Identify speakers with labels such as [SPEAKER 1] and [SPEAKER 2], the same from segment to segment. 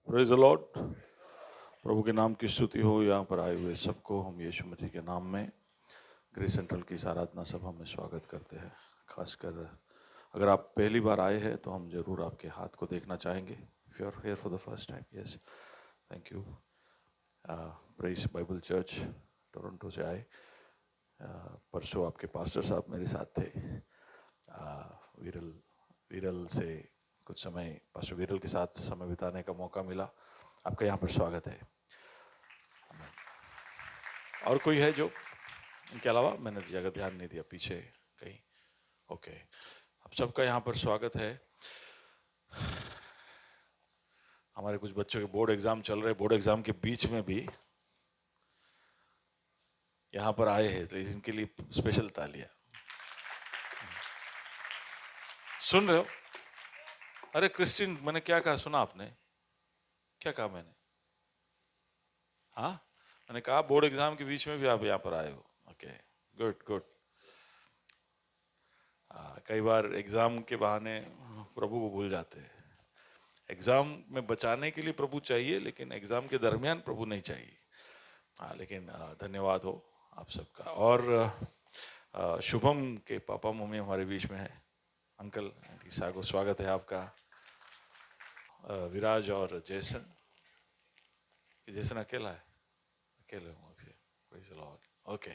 [SPEAKER 1] Praise the Lord. प्रभु के नाम की स्तुति हो। यहाँ पर आए हुए सबको हम यीशु मसीह के नाम में ग्रेस सेंट्रल की इस आराधना सभा में स्वागत करते हैं। खासकर अगर आप पहली बार आए हैं तो हम जरूर आपके हाथ को देखना चाहेंगे। If you are here for the first time, yes, thank you. Praise Bible church Toronto से आए। परसों आपके पास्टर साहब मेरे साथ थे। विरल से कुछ समय पास्टर विरल के साथ समय बिताने का मौका मिला। आपका यहाँ पर स्वागत है। और कोई है जो इनके अलावा? मैंने जगह ध्यान नहीं दिया पीछे कहीं। ओके, आप सबका यहाँ पर स्वागत है। हमारे कुछ बच्चों के बोर्ड एग्जाम चल रहे, बोर्ड एग्जाम के बीच में भी यहाँ पर आए हैं, तो इनके लिए स्पेशल तालियां। सुन रहे हो? अरे क्रिस्टिन, मैंने क्या कहा सुना आपने? क्या कहा मैंने? हाँ, मैंने कहा बोर्ड एग्जाम के बीच में भी आप यहाँ पर आए हो। Okay, good good. कई बार एग्जाम के बहाने प्रभु को भूल जाते हैं। एग्जाम में बचाने के लिए प्रभु चाहिए, लेकिन एग्जाम के दरमियान प्रभु नहीं चाहिए। लेकिन धन्यवाद हो आप सबका। और शुभम के पापा मम्मी हमारे बीच में है। अंकल आंटी सागो, स्वागत है आपका। विराज और जैसन अकेला है? अकेले हूँ। ओके,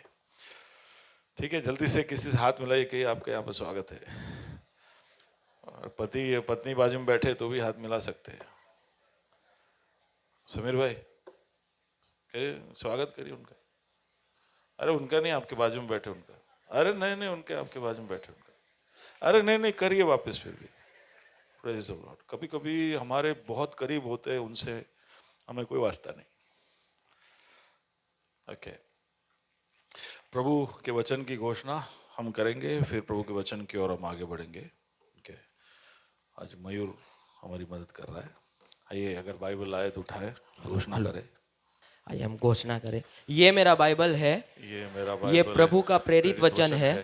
[SPEAKER 1] ठीक है, जल्दी से किसी से हाथ मिलाइए कि आपके यहाँ पर स्वागत है। और पति पत्नी बाजू में बैठे तो भी हाथ मिला सकते हैं। समीर भाई स्वागत करिए उनका। अरे उनका नहीं, आपके बाजू में बैठे उनका। अरे नहीं, उनके आपके बाजू में बैठे उनका। अरे नहीं, करिए वापस फिर भी। Praise the Lord. कभी कभी हमारे बहुत करीब होते हैं, उनसे हमें कोई वास्ता नहीं। ओके, प्रभु के वचन की घोषणा हम करेंगे, फिर प्रभु के वचन की ओर हम आगे बढ़ेंगे। ओके, आज मयूर हमारी मदद कर रहा है। आइए, अगर बाइबल आए तो उठाए, घोषणा करे।
[SPEAKER 2] आइए हम घोषणा करें। ये मेरा बाइबल है,
[SPEAKER 1] ये मेरा बाइबल
[SPEAKER 2] ये
[SPEAKER 1] है,
[SPEAKER 2] प्रभु का प्रेरित वचन है।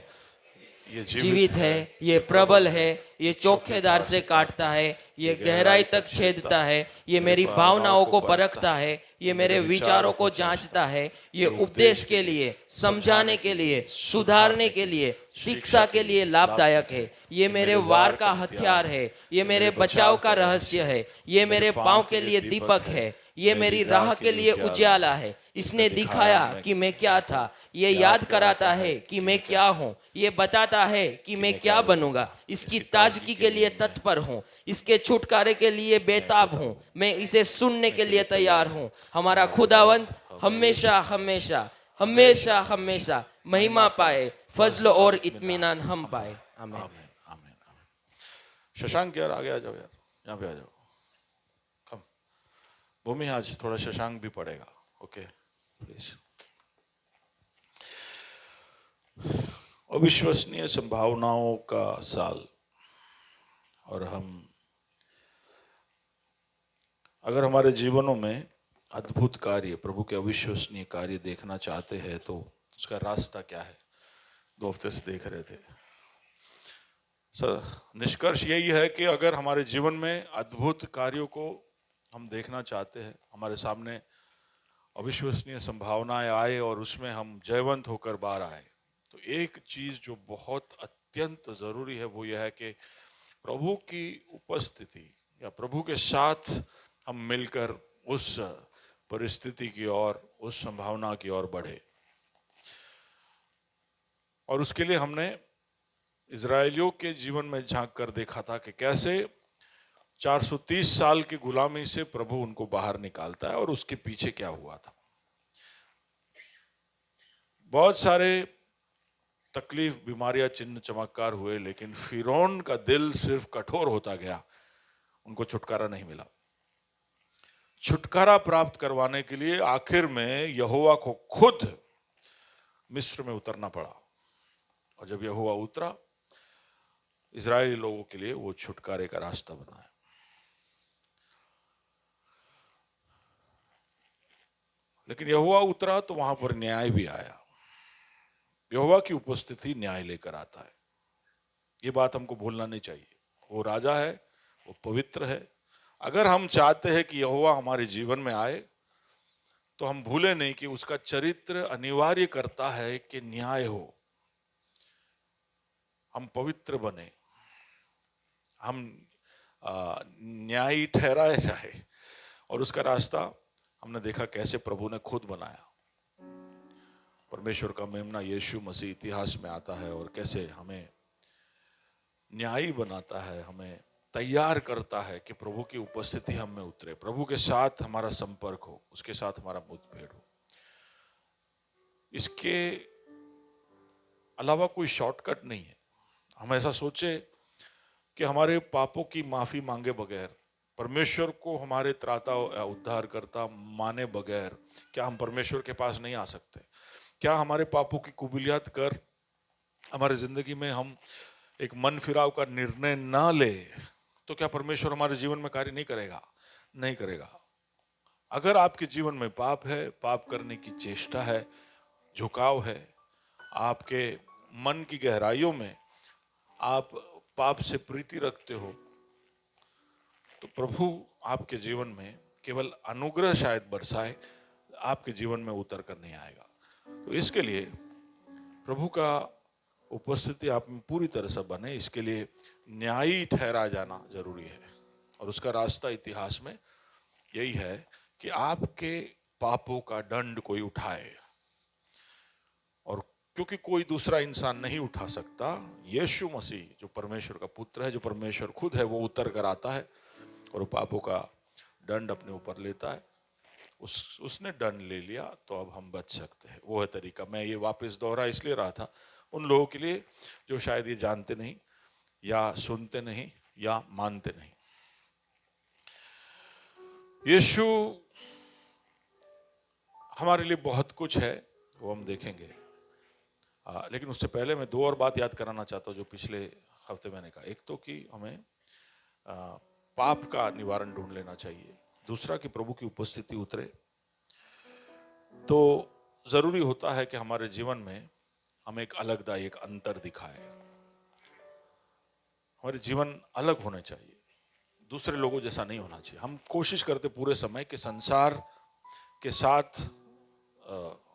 [SPEAKER 1] ये
[SPEAKER 2] जीवित है, ये प्रबल है, ये चोखेदार से काटता है, ये गहराई तक छेदता है, ये मेरी भावनाओं को परखता है, ये मेरे विचारों को जांचता है, ये उपदेश के लिए, समझाने के लिए, सुधारने के लिए, शिक्षा के लिए लाभदायक है। ये मेरे वार का हथियार है, ये मेरे बचाव का रहस्य है, ये मेरे पांव के लिए दीपक है, ये मेरी राह के लिए उजाला है। इसने दिखाया कि मैं क्या था, ये याद कराता है कि मैं क्या हूँ, ये बताता है कि मैं क्या बनूंगा। इसकी ताजगी के लिए तत्पर हूँ, इसके छुटकारे के लिए बेताब हूँ, मैं इसे सुनने के लिए तैयार हूँ। हमारा खुदावंद हमेशा हमेशा हमेशा हमेशा महिमा पाए, फजल और इत्मीनान हम पाए। आमीन।
[SPEAKER 1] आमीन आमीन आमीन। शशांक यार आगे आ जाओ, यार यहाँ पे आ जाओ। कम भूमि, आज थोड़ा शशांक भी पड़ेगा। Okay please. अविश्वसनीय संभावनाओं का साल। और अगर हमारे जीवनों में अद्भुत कार्य, प्रभु के अविश्वसनीय कार्य देखना चाहते हैं तो उसका रास्ता क्या है? 2 हफ्ते से देख रहे थे। निष्कर्ष यही है कि अगर हमारे जीवन में अद्भुत कार्यों को हम देखना चाहते हैं, हमारे सामने अविश्वसनीय संभावनाएं आए और उसमें हम जयवंत होकर बाहर आए, तो एक चीज जो बहुत अत्यंत जरूरी है वो यह है कि प्रभु की उपस्थिति या प्रभु के साथ हम मिलकर उस परिस्थिति की ओर, उस संभावना की ओर बढ़े। और उसके लिए हमने इजरायलियों के जीवन में झांक कर देखा था कि कैसे 430 साल की गुलामी से प्रभु उनको बाहर निकालता है और उसके पीछे क्या हुआ था। बहुत सारे तकलीफ, बीमारियां, चिन्ह चमत्कार हुए, लेकिन फिरौन का दिल सिर्फ कठोर होता गया, उनको छुटकारा नहीं मिला। छुटकारा प्राप्त करवाने के लिए आखिर में यहोवा को खुद मिस्र में उतरना पड़ा। और जब यहोवा उतरा, इजरायली लोगों के लिए वो छुटकारे का रास्ता बनाया। लेकिन यहोवा उतरा तो वहां पर न्याय भी आया। यहोवा की उपस्थिति न्याय लेकर आता है, ये बात हमको भूलना नहीं चाहिए। वो राजा है, वो पवित्र है, अगर हम चाहते हैं कि यहोवा हमारे जीवन में आए, तो हम भूले नहीं कि उसका चरित्र अनिवार्य करता है कि न्याय हो, हम पवित्र बने, हम न्यायी ठहराए जाए। और उसका रास्ता हमने देखा कैसे प्रभु ने खुद बनाया। परमेश्वर का मेमना यीशु मसीह इतिहास में आता है और कैसे हमें न्यायी बनाता है, हमें तैयार करता है कि प्रभु की उपस्थिति हम में उतरे, प्रभु के साथ हमारा संपर्क हो, उसके साथ हमारा मुठभेड़ हो। इसके अलावा कोई शॉर्टकट नहीं है। हम ऐसा सोचे कि हमारे पापों की माफी मांगे बगैर, परमेश्वर को हमारे त्राता या उद्धार करता माने बगैर क्या हम परमेश्वर के पास नहीं आ सकते? क्या हमारे पापों की कुबिलियत कर हमारे जिंदगी में हम एक मन फिराव का निर्णय ना ले तो क्या परमेश्वर हमारे जीवन में कार्य नहीं करेगा? नहीं करेगा। अगर आपके जीवन में पाप है, पाप करने की चेष्टा है, झुकाव है, आपके मन की गहराइयों में आप पाप से प्रीति रखते हो, तो प्रभु आपके जीवन में केवल अनुग्रह शायद बरसाए, आपके जीवन में उतर कर नहीं आएगा। तो इसके लिए प्रभु का उपस्थिति आप में पूरी तरह से बने, इसके लिए न्यायी ठहरा जाना जरूरी है। और उसका रास्ता इतिहास में यही है कि आपके पापों का दंड कोई उठाए। और क्योंकि कोई दूसरा इंसान नहीं उठा सकता, यीशु मसीह जो परमेश्वर का पुत्र है, जो परमेश्वर खुद है, वो उतर कर आता है और पापों का दंड अपने ऊपर लेता है। उसने दंड ले लिया तो अब हम बच सकते हैं। वो है तरीका। मैं ये वापस दोहरा इसलिए रहा था उन लोगों के लिए जो शायद ये जानते नहीं या सुनते नहीं या मानते नहीं। यीशु हमारे लिए बहुत कुछ है, वो हम देखेंगे। लेकिन उससे पहले मैं दो और बात याद कराना चाहता हूँ जो पिछले हफ्ते मैंने कहा। एक तो कि हमें पाप का निवारण ढूंढ लेना चाहिए, दूसरा कि प्रभु की उपस्थिति उतरे। तो जरूरी होता है कि हमारे जीवन में हमें एक अलगदाई, एक अंतर दिखाए। हमारे जीवन अलग होने चाहिए, दूसरे लोगों जैसा नहीं होना चाहिए। हम कोशिश करते पूरे समय कि संसार के साथ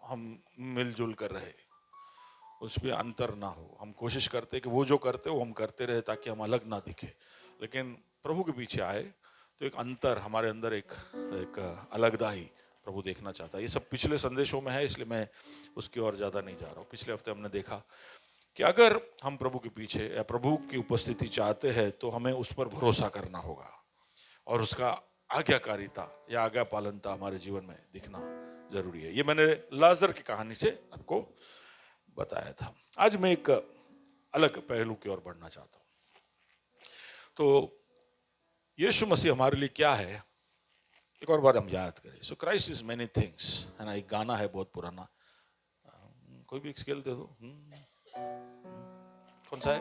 [SPEAKER 1] हम मिलजुल कर रहे, उसमें अंतर ना हो। हम कोशिश करते कि वो जो करते वो हम करते रहे ताकि हम अलग ना दिखे। लेकिन प्रभु के पीछे आए तो एक अंतर हमारे अंदर, एक अलगदाई प्रभु देखना चाहता है। ये सब पिछले संदेशों में है, इसलिए मैं उसकी ओर ज्यादा नहीं जा रहा हूँ। पिछले हफ्ते हमने देखा कि अगर हम प्रभु के पीछे या प्रभु की उपस्थिति चाहते हैं तो हमें उस पर भरोसा करना होगा और उसका आज्ञाकारिता या आज्ञा पालनता हमारे जीवन में दिखना जरूरी है। ये मैंने लाजर की कहानी से आपको बताया था। आज मैं एक अलग पहलू की ओर बढ़ना चाहता हूं। तो यीशु मसीह हमारे लिए क्या है, एक और बार हम याद करें। सो क्राइस्ट इज मेनी थिंग्स, है ना। एक गाना है बहुत पुराना, कोई भी स्केल दे दो। कौन सा है?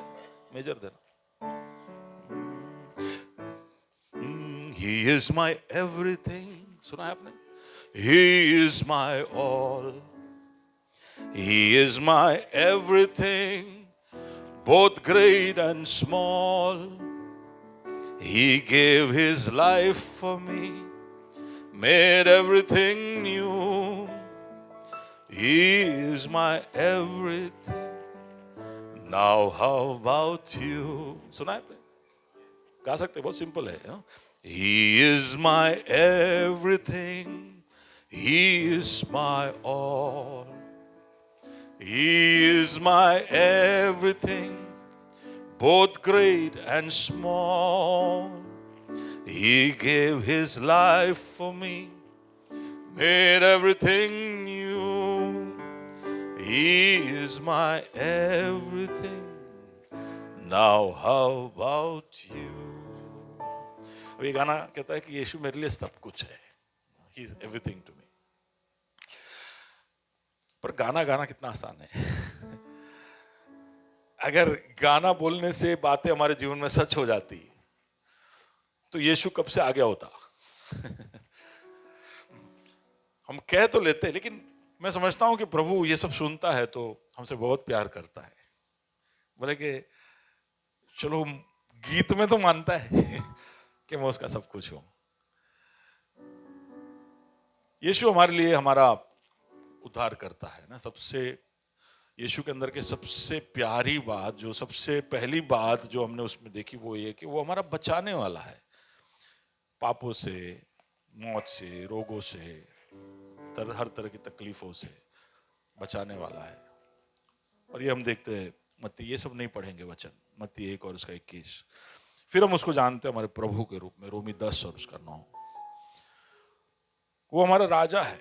[SPEAKER 1] मेजर देना। He is my everything, सुना है आपने? He is my all, He is my everything, both great and small. He gave His life for me, made everything new. He is my everything. Now how about you? सुना है आपने? गा सकते, बहुत simple है। He is my everything, He is my all, He is my everything, both great and small. He gave His life for me, made everything new. He is my everything. Now how about you? ये गाना कहता है कि यीशु मेरे लिए सब कुछ है। He is everything to me. पर गाना गाना कितना आसान है। अगर गाना बोलने से बातें हमारे जीवन में सच हो जाती तो यीशु कब से आ गया होता। हम कह तो लेते, लेकिन मैं समझता हूं कि प्रभु ये सब सुनता है तो हमसे बहुत प्यार करता है। बोले कि चलो गीत में तो मानता है कि मैं उसका सब कुछ हूं। यीशु हमारे लिए हमारा उद्धार करता है ना। सबसे यीशु के अंदर के सबसे प्यारी बात, जो सबसे पहली बात जो हमने उसमें देखी, वो ये कि वो हमारा बचाने वाला है, पापों से, मौत से, रोगों से, हर तरह की तकलीफों से बचाने वाला है। और ये हम देखते हैं मत्ती, ये सब नहीं पढ़ेंगे वचन, मत्ती 1 और उसका 21। फिर हम उसको जानते हैं हमारे प्रभु के रूप में, रोमी 10 और उसका 9। वो हमारा राजा है,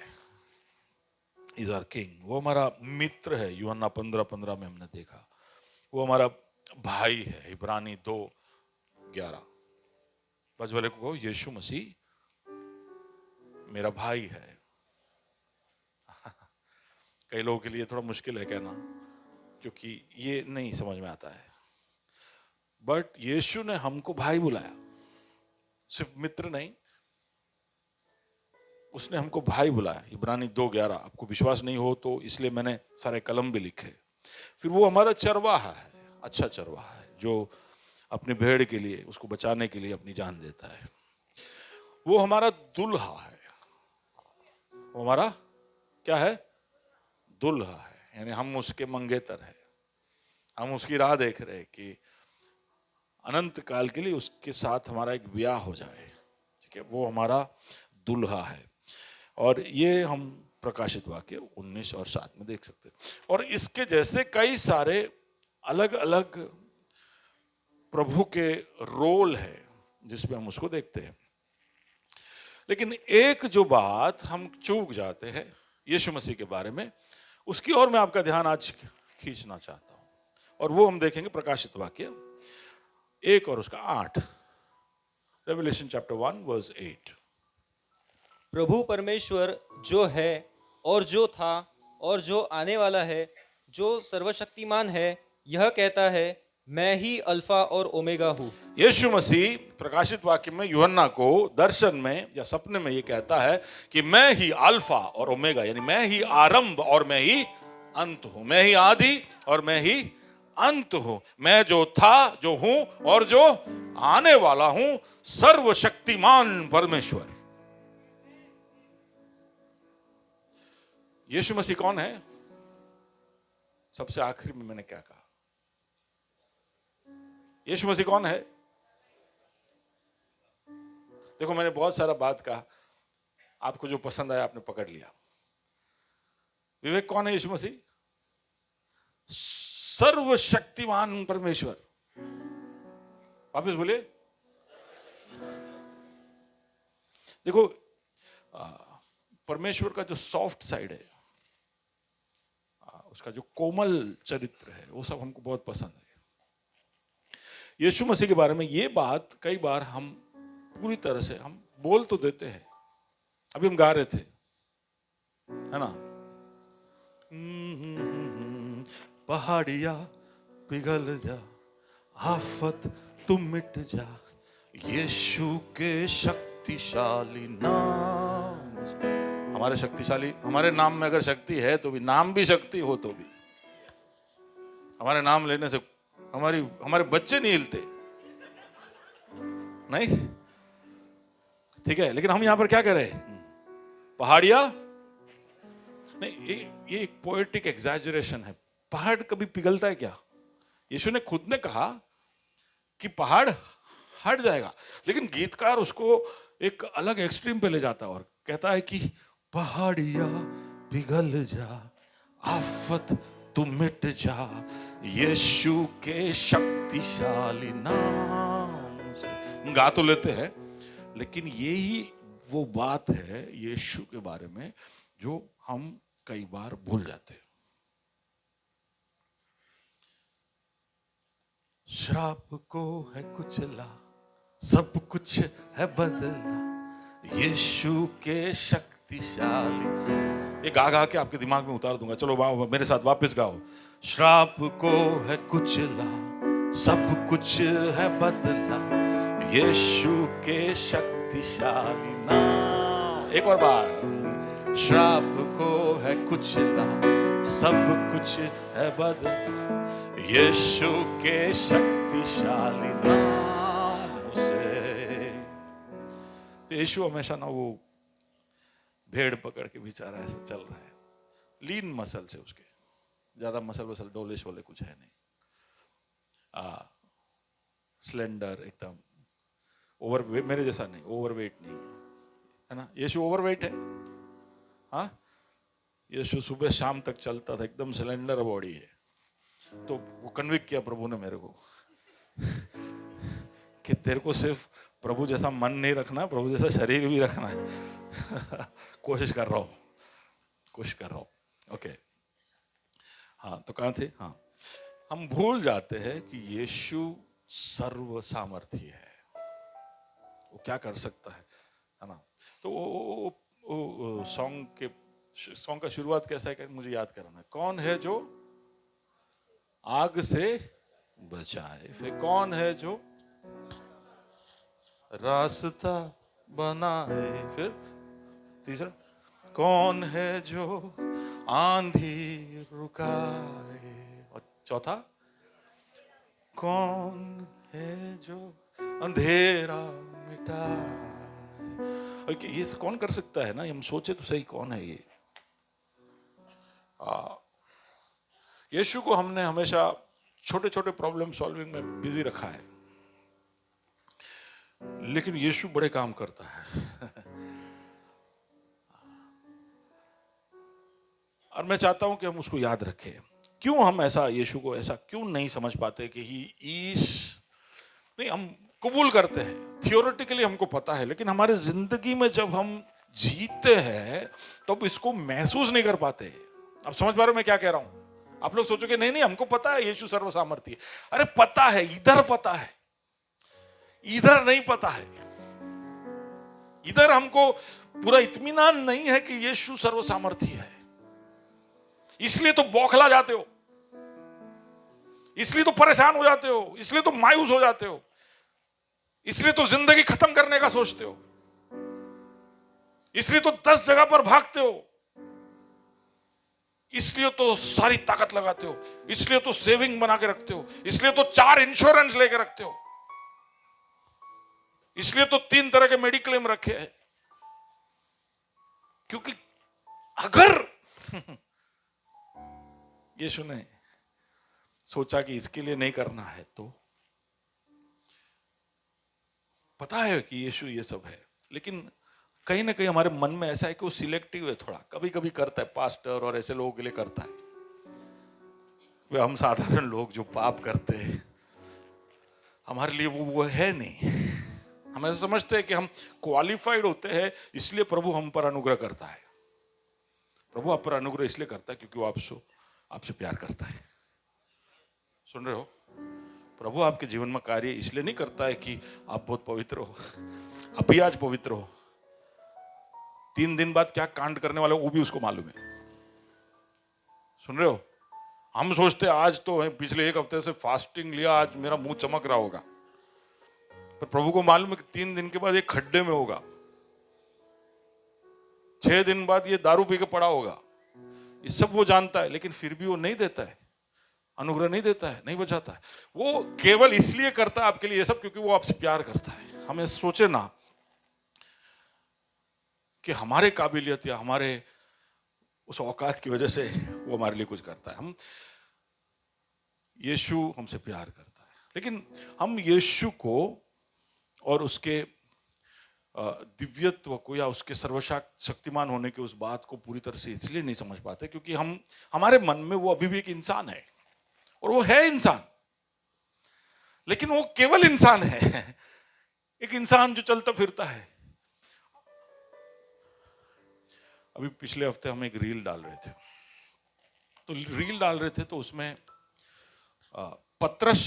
[SPEAKER 1] इज आवर किंग। वो हमारा मित्र है, यूहन्ना 15:15 में हमने देखा। वो हमारा भाई है, इब्रानी 2:11। बस वाले को कहो, यीशु मसीह मेरा भाई है। कई लोगों के लिए थोड़ा मुश्किल है कहना, क्योंकि ये नहीं समझ में आता है। बट यीशु ने हमको भाई बुलाया, सिर्फ मित्र नहीं, उसने हमको भाई बुलाया। इब्रानी 2:11। आपको विश्वास नहीं हो तो इसलिए मैंने सारे कलम भी लिखे। फिर वो हमारा चरवाहा है, अच्छा चरवाहा है, जो अपनी भेड़ के लिए, उसको बचाने के लिए अपनी जान देता है। वो हमारा दुल्हा है। वो हमारा क्या है? दुल्हा है, यानी हम उसके मंगेतर हैं। हम उसकी राह देख रहे हैं कि अनंत काल के लिए उसके साथ हमारा एक ब्याह हो जाए। ठीक है, वो हमारा दुल्हा है। और ये हम प्रकाशित वाक्य 19 और 7 में देख सकते हैं। और इसके जैसे कई सारे अलग अलग प्रभु के रोल है जिसमें हम उसको देखते हैं। लेकिन एक जो बात हम चूक जाते हैं यीशु मसीह के बारे में, उसकी ओर मैं आपका ध्यान आज खींचना चाहता हूं। और वो हम देखेंगे प्रकाशित वाक्य 1 और उसका 8। Revelation chapter 1 verse 8।
[SPEAKER 3] प्रभु परमेश्वर जो है और जो था और जो आने वाला है, जो सर्वशक्तिमान है, यह कहता है, मैं ही अल्फा और ओमेगा हूँ।
[SPEAKER 1] यीशु मसीह प्रकाशित वाक्य में यूहन्ना को दर्शन में या सपने में ये कहता है कि मैं ही अल्फा और ओमेगा, यानी मैं ही आरंभ और मैं ही अंत हूं। मैं ही आदि और मैं ही अंत हूं। मैं जो था, जो हूं और जो आने वाला हूं, सर्वशक्तिमान परमेश्वर। यीशु मसीह कौन है? सबसे आखिर में मैंने क्या कहा? यीशु मसीह कौन है? देखो, मैंने बहुत सारा बात कहा, आपको जो पसंद आया आपने पकड़ लिया। विवेक, कौन है यीशु मसीह? सर्वशक्तिमान परमेश्वर। वापस बोलिए। देखो, परमेश्वर का जो सॉफ्ट साइड है, उसका जो कोमल चरित्र है, वो सब हमको बहुत पसंद है। यीशु मसीह के बारे में ये बात कई बार हम पूरी तरह से हम बोल तो देते हैं। अभी हम गा रहे थे, है ना, पहाड़िया पिघल जा, आफत तुम मिट जा, यीशु के शक्तिशाली नाम से। हमारे शक्तिशाली, हमारे नाम में अगर शक्ति है तो भी, नाम भी शक्ति हो तो भी, हमारे नाम लेने से हमारे बच्चे नहीं हिलते, नहीं, ठीक है। लेकिन हम यहां पर क्या कर रहे हैं? पहाड़िया नहीं, ये एक पोएटिक एग्जैजरेशन है। पहाड़ कभी पिघलता है क्या? यीशु ने खुद ने कहा कि पहाड़ हट जाएगा, लेकिन गीतकार उसको एक अलग एक्सट्रीम पे ले जाता है और कहता है कि पहाड़िया पिघल जा, आफत तू मिट जा, यीशु के शक्तिशाली नाम से। गा तो लेते हैं, लेकिन यही वो बात है यीशु के बारे में जो हम कई बार भूल जाते हैं। श्राप को है कुचला, सब कुछ है बदला, यीशु के शक्तिशाली। ये गा गा के आपके दिमाग में उतार दूंगा। चलो मेरे साथ वापस गाओ। श्राप को है कुचला, सब कुछ है बदला, यीशु के शक्तिशाली नाम। एक और बार। श्राप को है कुचला, सब कुछ है बदला, यीशु के शक्तिशाली नाम से। यीशु हमेशा ना वो भेड़ पकड़ के बेचारा ऐसा चल रहा है, लीन मसल से, उसके ज्यादा मसल डोले शोले कुछ है नहीं, स्लेंडर एकदम, ओवर, मेरे जैसा नहीं, ओवरवेट नहीं है ना। यीशु ओवरवेट है, हाँ, यीशु सुबह शाम तक चलता था, एकदम सिलेंडर बॉडी है। तो वो कन्विक्ट किया प्रभु ने मेरे को कि तेरे को सिर्फ प्रभु जैसा मन नहीं रखना, प्रभु जैसा शरीर भी रखना है। कोशिश कर रहा हूँ। ओके, हाँ, तो कहाँ थे? हाँ, हम भूल जाते हैं कि यीशु सर्व सामर्थी है, वो क्या कर सकता है ना। तो वो सॉन्ग का शुरुआत कैसा है, मुझे याद कराना। कौन है जो आग से बचाए, फिर कौन है जो रास्ता बनाए, फिर तीसरा कौन है जो आंधी रुकाए, और चौथा कौन है जो अंधेरा मिटाए। ये कौन कर सकता है ना, हम सोचे तो सही, कौन है ये? यीशु को हमने हमेशा छोटे छोटे प्रॉब्लम सॉल्विंग में बिजी रखा है, लेकिन यीशु बड़े काम करता है। और मैं चाहता हूं कि हम उसको याद रखें। क्यों हम ऐसा यीशु को ऐसा क्यों नहीं समझ पाते कि ही इज, नहीं, हम कबूल करते हैं, थियोरेटिकली हमको पता है, लेकिन हमारे जिंदगी में जब हम जीते हैं तो अब इसको महसूस नहीं कर पाते। अब समझ पा रहे हो मैं क्या कह रहा हूं? आप लोग सोचोगे नहीं हमको पता है यीशु सर्वसामर्थी है। अरे पता है, इधर पता है, इधर नहीं पता है। इधर हमको पूरा इत्मीनान नहीं है कि यीशु सर्वसामर्थी है, इसलिए तो बौखला जाते हो, इसलिए तो परेशान हो जाते हो, इसलिए तो मायूस हो जाते हो, इसलिए तो जिंदगी खत्म करने का सोचते हो, इसलिए तो 10 जगह पर भागते हो, इसलिए तो सारी ताकत लगाते हो, इसलिए तो सेविंग बना के रखते हो, इसलिए तो 4 इंश्योरेंस लेके रखते हो, इसलिए तो 3 तरह के मेडिक्लेम रखे हैं। क्योंकि अगर यीशु ने सोचा कि इसके लिए नहीं करना है, तो पता है कि यीशु ये सब है, लेकिन कहीं ना कहीं हमारे मन में ऐसा है कि वो सिलेक्टिव है थोड़ा, कभी कभी करता है, पास्टर और ऐसे लोगों के लिए करता है। वे हम साधारण लोग जो पाप करते हैं, हमारे लिए वो है नहीं। हम ऐसा समझते हैं कि हम क्वालिफाइड होते हैं, इसलिए प्रभु हम पर अनुग्रह करता है। प्रभु आप पर अनुग्रह इसलिए करता है क्योंकि वो आपसे प्यार करता है। सुन रहे हो? प्रभु आपके जीवन में कार्य इसलिए नहीं करता है कि आप बहुत पवित्र हो, अभी आज पवित्र हो, 3 दिन बाद क्या कांड करने वाला वो भी उसको मालूम है। सुन रहे हो? हम सोचते आज तो पिछले 1 हफ्ते से फास्टिंग लिया, आज मेरा मुंह चमक रहा होगा, पर प्रभु को मालूम है कि 3 दिन के बाद ये खड्डे में होगा, 6 दिन बाद ये दारू पी के पड़ा होगा। ये सब वो जानता है, लेकिन फिर भी वो नहीं देता है, अनुग्रह नहीं देता है, नहीं बचाता है। वो केवल इसलिए करता है आपके लिए ये सब क्योंकि वो आपसे प्यार करता है। हमें सोचे ना कि हमारे काबिलियत या हमारे उस औकात की वजह से वो हमारे लिए कुछ करता है। यीशु हमसे प्यार करता है, लेकिन हम यीशु को और उसके दिव्यत्व को या उसके सर्वशक्तिमान होने के उस बात को पूरी तरह से इसलिए नहीं समझ पाते क्योंकि हमारे मन में वो अभी भी एक इंसान है, और वो है इंसान, लेकिन वो केवल इंसान है, एक इंसान जो चलता फिरता है। अभी पिछले हफ्ते हम एक रील डाल रहे थे, तो उसमें पतरस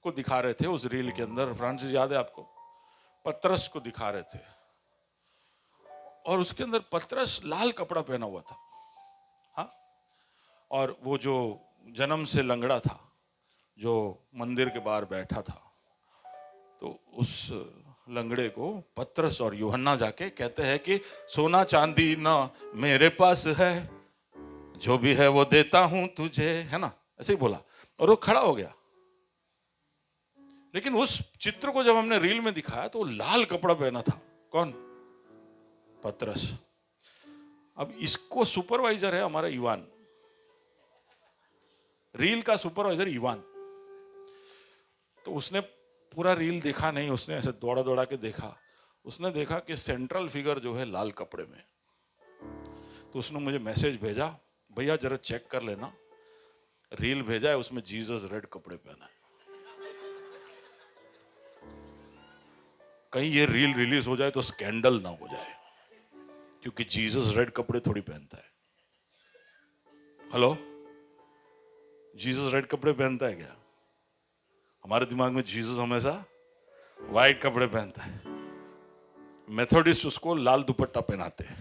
[SPEAKER 1] को दिखा रहे थे। उस रील के अंदर, फ्रांसिस याद है आपको? पतरस को दिखा रहे थे, और उसके अंदर पतरस लाल कपड़ा पहना हुआ था, हाँ, और वो जो जन्म से लंगड़ा था, जो मंदिर के बाहर बैठा था, तो उस लंगड़े को पतरस और यूहन्ना जाके कहते हैं कि सोना चांदी ना मेरे पास है, जो भी है वो देता हूं तुझे, है ना, ऐसे ही बोला, और वो खड़ा हो गया। लेकिन उस चित्र को जब हमने रील में दिखाया तो वो लाल कपड़ा पहना था। कौन? पतरस। अब इसको सुपरवाइजर है हमारा इवान, रील का सुपरवाइजर इवान। तो उसने पूरा रील देखा नहीं, उसने ऐसे दौड़ा दौड़ा के देखा। उसने देखा कि सेंट्रल फिगर जो है लाल कपड़े में। तो उसने मुझे मैसेज भेजा, भैया जरा चेक कर लेना। रील भेजा है, उसमें जीसस रेड कपड़े पहना है। कहीं ये रील रिलीज हो जाए तो स्कैंडल ना हो जाए, क्योंकि जीसस रेड कपड़े थोड़ी पहनता है। हेलो, जीसस रेड कपड़े पहनता है क्या? हमारे दिमाग में जीसस हमेशा व्हाइट कपड़े पहनता है। मेथोडिस्ट उसको लाल दुपट्टा पहनाते हैं,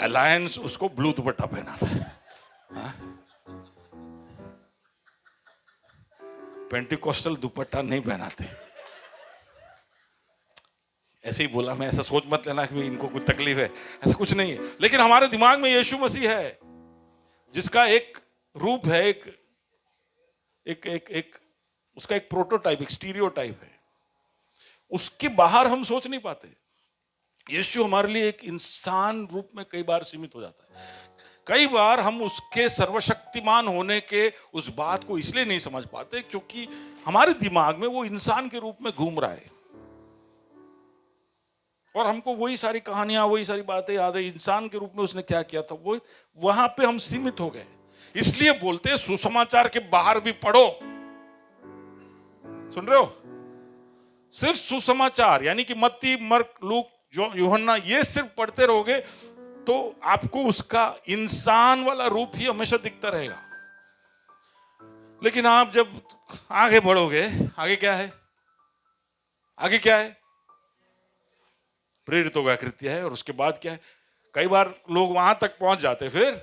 [SPEAKER 1] अलायंस उसको ब्लू दुपट्टा पहनाता है, पेंटिकोस्टल दुपट्टा नहीं पहनाते। ऐसे ही बोला मैं, ऐसा सोच मत लेना कि इनको कुछ तकलीफ है, ऐसा कुछ नहीं है। लेकिन हमारे दिमाग में यीशु मसीह है, जिसका एक रूप है, एक एक एक एक उसका एक प्रोटोटाइप, एक स्टीरियोटाइप है। उसके बाहर हम सोच नहीं पाते। यीशु हमारे लिए एक इंसान रूप में कई बार सीमित हो जाता है। कई बार हम उसके सर्वशक्तिमान होने के उस बात को इसलिए नहीं समझ पाते क्योंकि हमारे दिमाग में वो इंसान के रूप में घूम रहा है, और हमको वही सारी कहानियां, वही सारी बातें याद है, इंसान के रूप में उसने क्या किया था, वो वहां पे हम सीमित हो गए। इसलिए बोलते हैं सुसमाचार के बाहर भी पढ़ो। सुन रहे हो? सिर्फ सुसमाचार यानी कि मत्ती, मरक, लूक, यूहन्ना, ये सिर्फ पढ़ते रहोगे तो आपको उसका इंसान वाला रूप ही हमेशा दिखता रहेगा। लेकिन आप जब आगे बढ़ोगे, आगे क्या है? आगे क्या है? प्रेरितों का कृत्य है, और उसके बाद क्या है? कई बार लोग वहां तक पहुंच जाते, फिर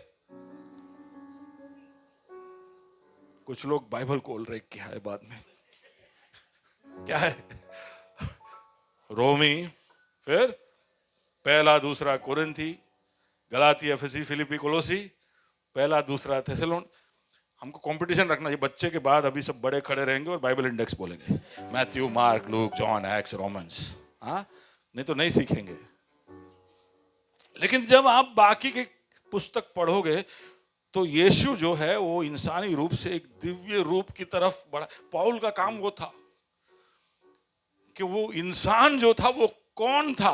[SPEAKER 1] कुछ लोग बाइबल को उल रहे क्या है बाद में, क्या है? रोमी, फिर पहला दूसरा कोरिन्थी, गलाती, एफेसी, फिलिपी, कोलोसी, पहला दूसरा थेसलोन। हमको कंपटीशन रखना है। बच्चे के बाद अभी सब बड़े खड़े रहेंगे और बाइबल इंडेक्स बोलेंगे, Matthew, mark, look, John, x, Romans. हाँ, नहीं तो नहीं सीखेंगे। लेकिन जब आप बाकी के पुस्तक पढ़ोगे तो यीशु जो है वो इंसानी रूप से एक दिव्य रूप की तरफ बढ़ा। पौल का काम वो था कि वो इंसान जो था वो कौन था,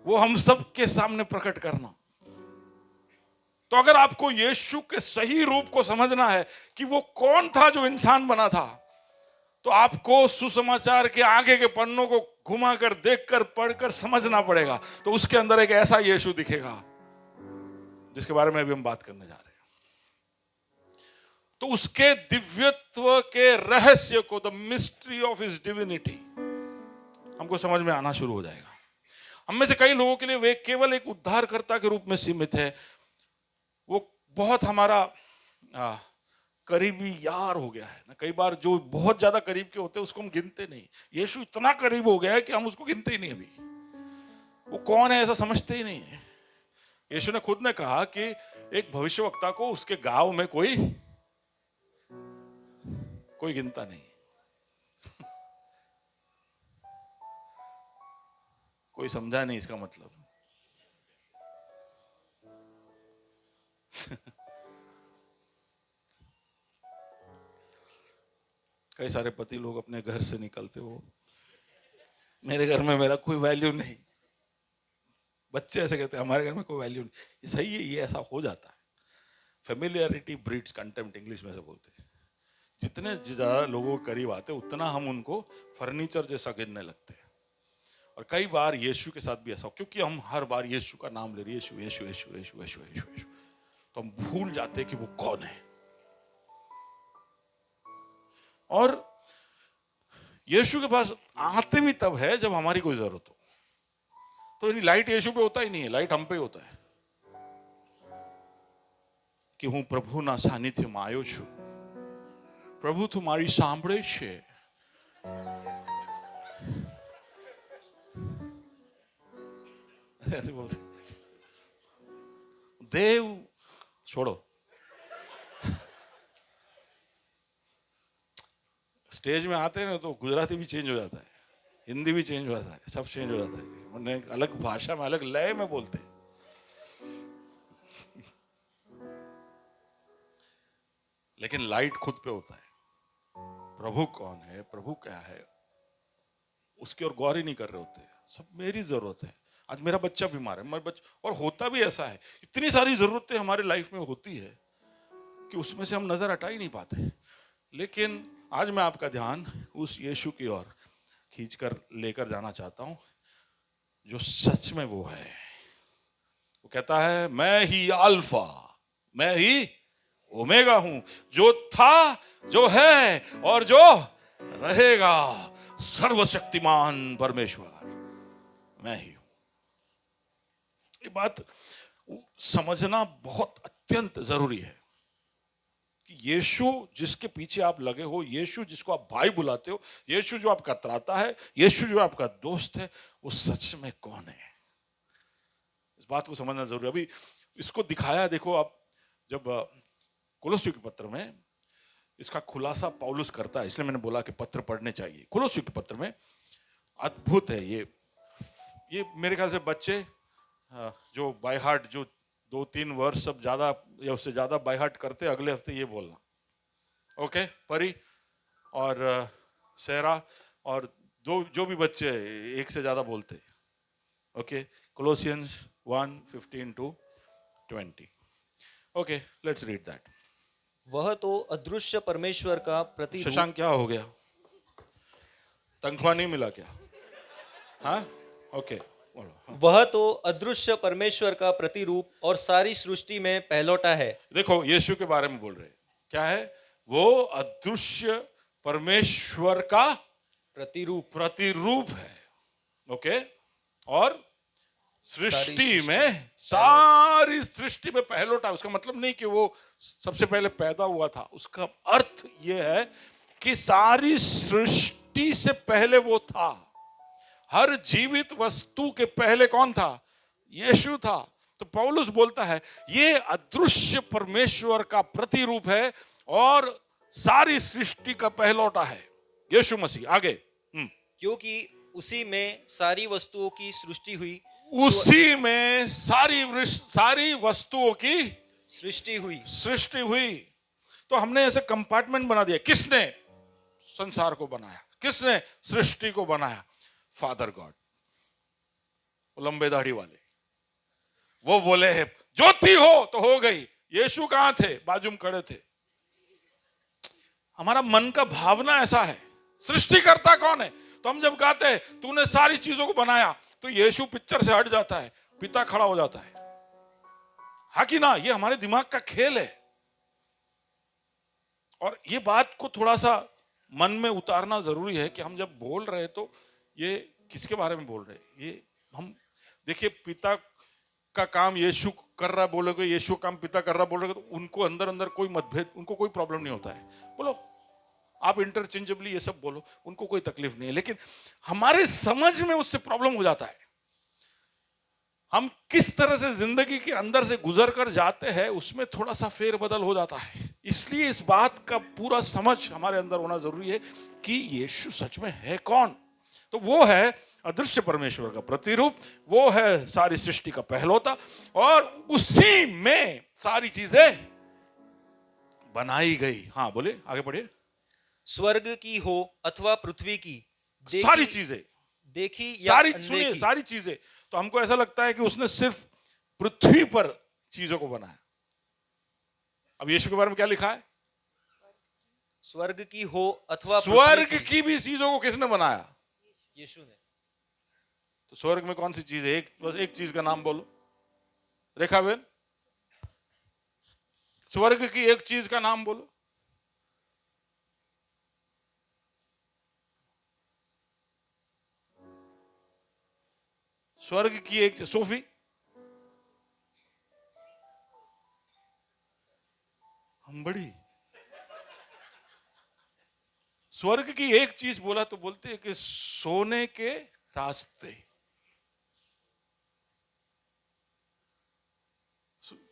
[SPEAKER 1] वो हम सब के सामने प्रकट करना। तो अगर आपको यीशु के सही रूप को समझना है कि वो कौन था जो इंसान बना था, तो आपको सुसमाचार के आगे के पन्नों को घुमाकर, देखकर, पढ़कर समझना पड़ेगा। तो उसके अंदर एक ऐसा यीशु दिखेगा जिसके बारे में अभी हम बात करने जा रहे हैं। तो उसके दिव्यत्व के रहस्य को, the mystery of his divinity, हमको समझ में आना शुरू हो जाएगा। हम में से कई लोगों के लिए वे केवल एक उद्धारकर्ता के रूप में सीमित है। वो बहुत हमारा करीबी यार हो गया है ना। कई बार जो बहुत ज्यादा करीब के होते हैं उसको हम गिनते नहीं। यीशु इतना करीब हो गया है कि हम उसको गिनते ही नहीं। अभी वो कौन है ऐसा समझते ही नहीं है। यीशु ने खुद ने कहा कि एक भविष्यवक्ता को उसके गांव में कोई गिनता नहीं। कोई समझा नहीं इसका मतलब। कई सारे पति लोग अपने घर से निकलते हो, मेरे घर में मेरा कोई वैल्यू नहीं। बच्चे ऐसे कहते हैं हमारे घर में कोई वैल्यू नहीं। ये सही है, ये ऐसा हो जाता है। फेमिलियरिटी ब्रीड्स कंटेम्प्ट, इंग्लिश में से बोलते हैं। जितने ज्यादा लोगों के करीब आते उतना हम उनको फर्नीचर जैसा गिनने लगते हैं। और कई बार यीशु के साथ भी ऐसा हो, क्योंकि हम हर बार यीशु का नाम ले रहे, यीशु यीशु यीशु यीशु यीशु यीशु यीशु, तो हम भूल जाते कि वो कौन है। और यीशु के पास आते भी तब है जब हमारी कोई जरूरत हो। तो लाइट यीशु पे होता ही नहीं है, लाइट हम पे होता है कि हूं प्रभुना सानिध्यમાં આવ્યો છું, प्रभु तुम्हारी સાંભળે છે। ऐसे बोलते देव छोड़ो। स्टेज में आते हैं ना तो गुजराती भी चेंज हो जाता है। हिंदी भी चेंज हो जाता है, सब चेंज हो जाता है, उन्हें अलग भाषा में अलग लय में बोलते हैं। लेकिन लाइट खुद पे होता है। प्रभु कौन है, प्रभु क्या है, उसकी ओर गौर ही नहीं कर रहे होते। सब मेरी जरूरत है। आज मेरा बच्चा बीमार है, मेरा बच्चा, और होता भी ऐसा है, इतनी सारी जरूरतें हमारे लाइफ में होती है कि उसमें से हम नजर हटा ही नहीं पाते। लेकिन आज मैं आपका ध्यान उस यीशु की ओर खींचकर लेकर जाना चाहता हूं जो सच में वो है। वो कहता है, मैं ही अल्फा, मैं ही ओमेगा हूं, जो था, जो है और जो रहेगा, सर्वशक्तिमान परमेश्वर मैं ही हूं। ये बात समझना बहुत अत्यंत जरूरी है कि यीशु जिसके पीछे आप लगे हो, यीशु जिसको आप भाई बुलाते हो, यीशु जो आपका त्राता है, यीशु जो आपका दोस्त है, वो सच में कौन है। इस बात को समझना जरूरी है। अभी इसको दिखाया, देखो आप, जब कोलोसियों के पत्र में इसका खुलासा पौलुस करता है, इसलिए मैंने बोला कि पत्र पढ़ने चाहिए। कोलोसियों के पत्र में अद्भुत है ये मेरे ख्याल से बच्चे जो बाय हार्ट, जो 2-3 वर्ष सब ज्यादा या उससे ज्यादा बाय हार्ट करते, अगले हफ्ते ये बोलना, ओके। परी और सहरा और जो भी बच्चे एक से ज्यादा बोलते, okay. Colossians 1:15-20, okay, let's read that.
[SPEAKER 3] वह तो अदृश्य परमेश्वर का प्रतिरूप।
[SPEAKER 1] शशांक, क्या हो गया? तनख्वाह नहीं मिला क्या? हाँ, ओके, बोलो।
[SPEAKER 3] वह तो अदृश्य परमेश्वर का प्रतिरूप और सारी सृष्टि में पहलौठा है।
[SPEAKER 1] देखो, यीशु के बारे में बोल रहे हैं, क्या है वो? अदृश्य परमेश्वर का प्रतिरूप है, ओके। और सृष्टि में, सारी सृष्टि में पहलौठा। उसका मतलब नहीं कि वो सबसे पहले पैदा हुआ था, उसका अर्थ यह है कि सारी सृष्टि से पहले वो था। हर जीवित वस्तु के पहले कौन था? यीशु था। तो पौलुस बोलता है ये अदृश्य परमेश्वर का प्रतिरूप है और सारी सृष्टि का पहलौठा है, यीशु मसीह। आगे,
[SPEAKER 3] क्योंकि उसी में सारी वस्तुओं की सृष्टि हुई।
[SPEAKER 1] उसी में सारी वस्तुओं की सृष्टि हुई। तो हमने ऐसे कंपार्टमेंट बना दिया। किसने संसार को बनाया? किसने सृष्टि को बनाया? Father God. लंबे दाढ़ी वाले वो बोले है ज्योति हो तो हो गई। यीशु कहां थे? बाजू में खड़े थे। हमारा मन का भावना ऐसा है। सृष्टिकर्ता कौन है? तो हम जब गाते हैं तूने सारी चीजों को बनाया, तो यीशु पिक्चर से हट जाता है, पिता खड़ा हो जाता है। हाँ कि ना? ये हमारे दिमाग का खेल है। और ये बात को थोड़ा सा मन में उतारना जरूरी है कि हम जब बोल रहे तो ये किसके बारे में बोल रहे हैं। ये हम देखिए, पिता का काम यीशु कर रहा बोलोगे, यीशु काम पिता कर रहा बोलोगे, तो उनको अंदर अंदर कोई मतभेद, उनको कोई प्रॉब्लम नहीं होता है। बोलो, आप इंटरचेंजेबली ये सब बोलो, उनको कोई तकलीफ नहीं है। लेकिन हमारे समझ में उससे प्रॉब्लम हो जाता है। हम किस तरह से जिंदगी के अंदर से गुजर कर जाते हैं, उसमें थोड़ा सा फेरबदल हो जाता है। इसलिए इस बात का पूरा समझ हमारे अंदर होना जरूरी है कि यीशु सच में है कौन। तो वो है अदृश्य परमेश्वर का प्रतिरूप, वो है सारी सृष्टि का पहलौठा, और उसी में सारी चीजें बनाई गई। हाँ बोले, आगे बढ़िए।
[SPEAKER 3] स्वर्ग की हो अथवा पृथ्वी की,
[SPEAKER 1] सारी चीजें
[SPEAKER 3] देखी या
[SPEAKER 1] सुनिए, सारी चीजें। तो हमको ऐसा लगता है कि उसने सिर्फ पृथ्वी पर चीजों को बनाया। अब यीशु के बारे में क्या लिखा है?
[SPEAKER 3] स्वर्ग की हो अथवा
[SPEAKER 1] स्वर्ग की भी चीजों को किसने बनाया?
[SPEAKER 3] यीशु ने।
[SPEAKER 1] तो स्वर्ग में कौन सी चीज है? बस एक चीज का नाम बोलो, रेखा बहन। स्वर्ग की एक चीज का नाम बोलो। स्वर्ग की एक, सोफी, हम बड़ी स्वर्ग की एक चीज बोला तो बोलते हैं कि सोने के रास्ते।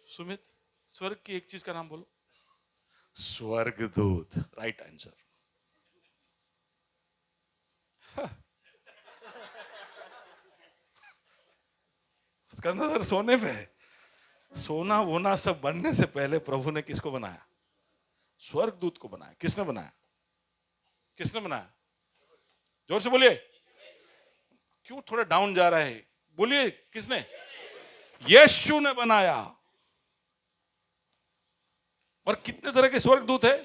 [SPEAKER 1] सुमित, स्वर्ग की एक चीज का नाम बोलो। स्वर्गदूत, राइट आंसर। उसका नजर सोने पे है। सोना वोना सब बनने से पहले प्रभु ने किसको बनाया? स्वर्गदूत को बनाया। किसने बनाया? किसने बनाया? जोर से बोलिए। क्यों थोड़ा डाउन जा रहा है? बोलिए, किसने? यीशु ने बनाया। और कितने तरह के स्वर्गदूत है?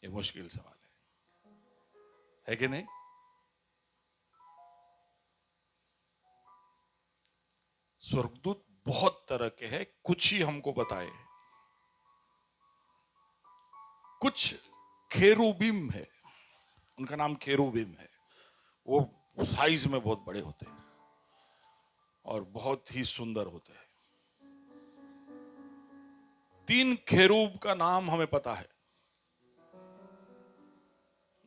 [SPEAKER 1] ये मुश्किल सवाल है कि नहीं? स्वर्गदूत बहुत तरह के हैं, कुछ ही हमको बताए। कुछ खेरूबिम है, उनका नाम खेरूबिम है। वो साइज में बहुत बड़े होते हैं और बहुत ही सुंदर होते हैं। 3 खेरूब का नाम हमें पता है।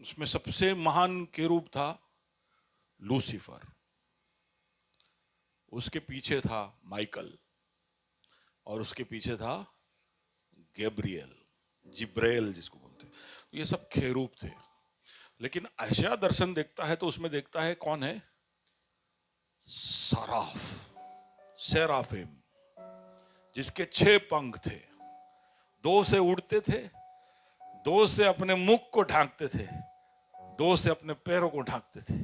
[SPEAKER 1] उसमें सबसे महान केरूब था लूसीफर, उसके पीछे था माइकल, और उसके पीछे था गैब्रियल, जिब्रेल जिसको बोलते हैं। तो ये सब खेरूब थे। लेकिन यशायाह दर्शन देखता है तो उसमें देखता है कौन है? सराफ, सेराफिम, जिसके 6 पंख थे। 2 से उड़ते थे, 2 से अपने मुख को ढांकते थे, 2 से अपने पैरों को ढांकते थे,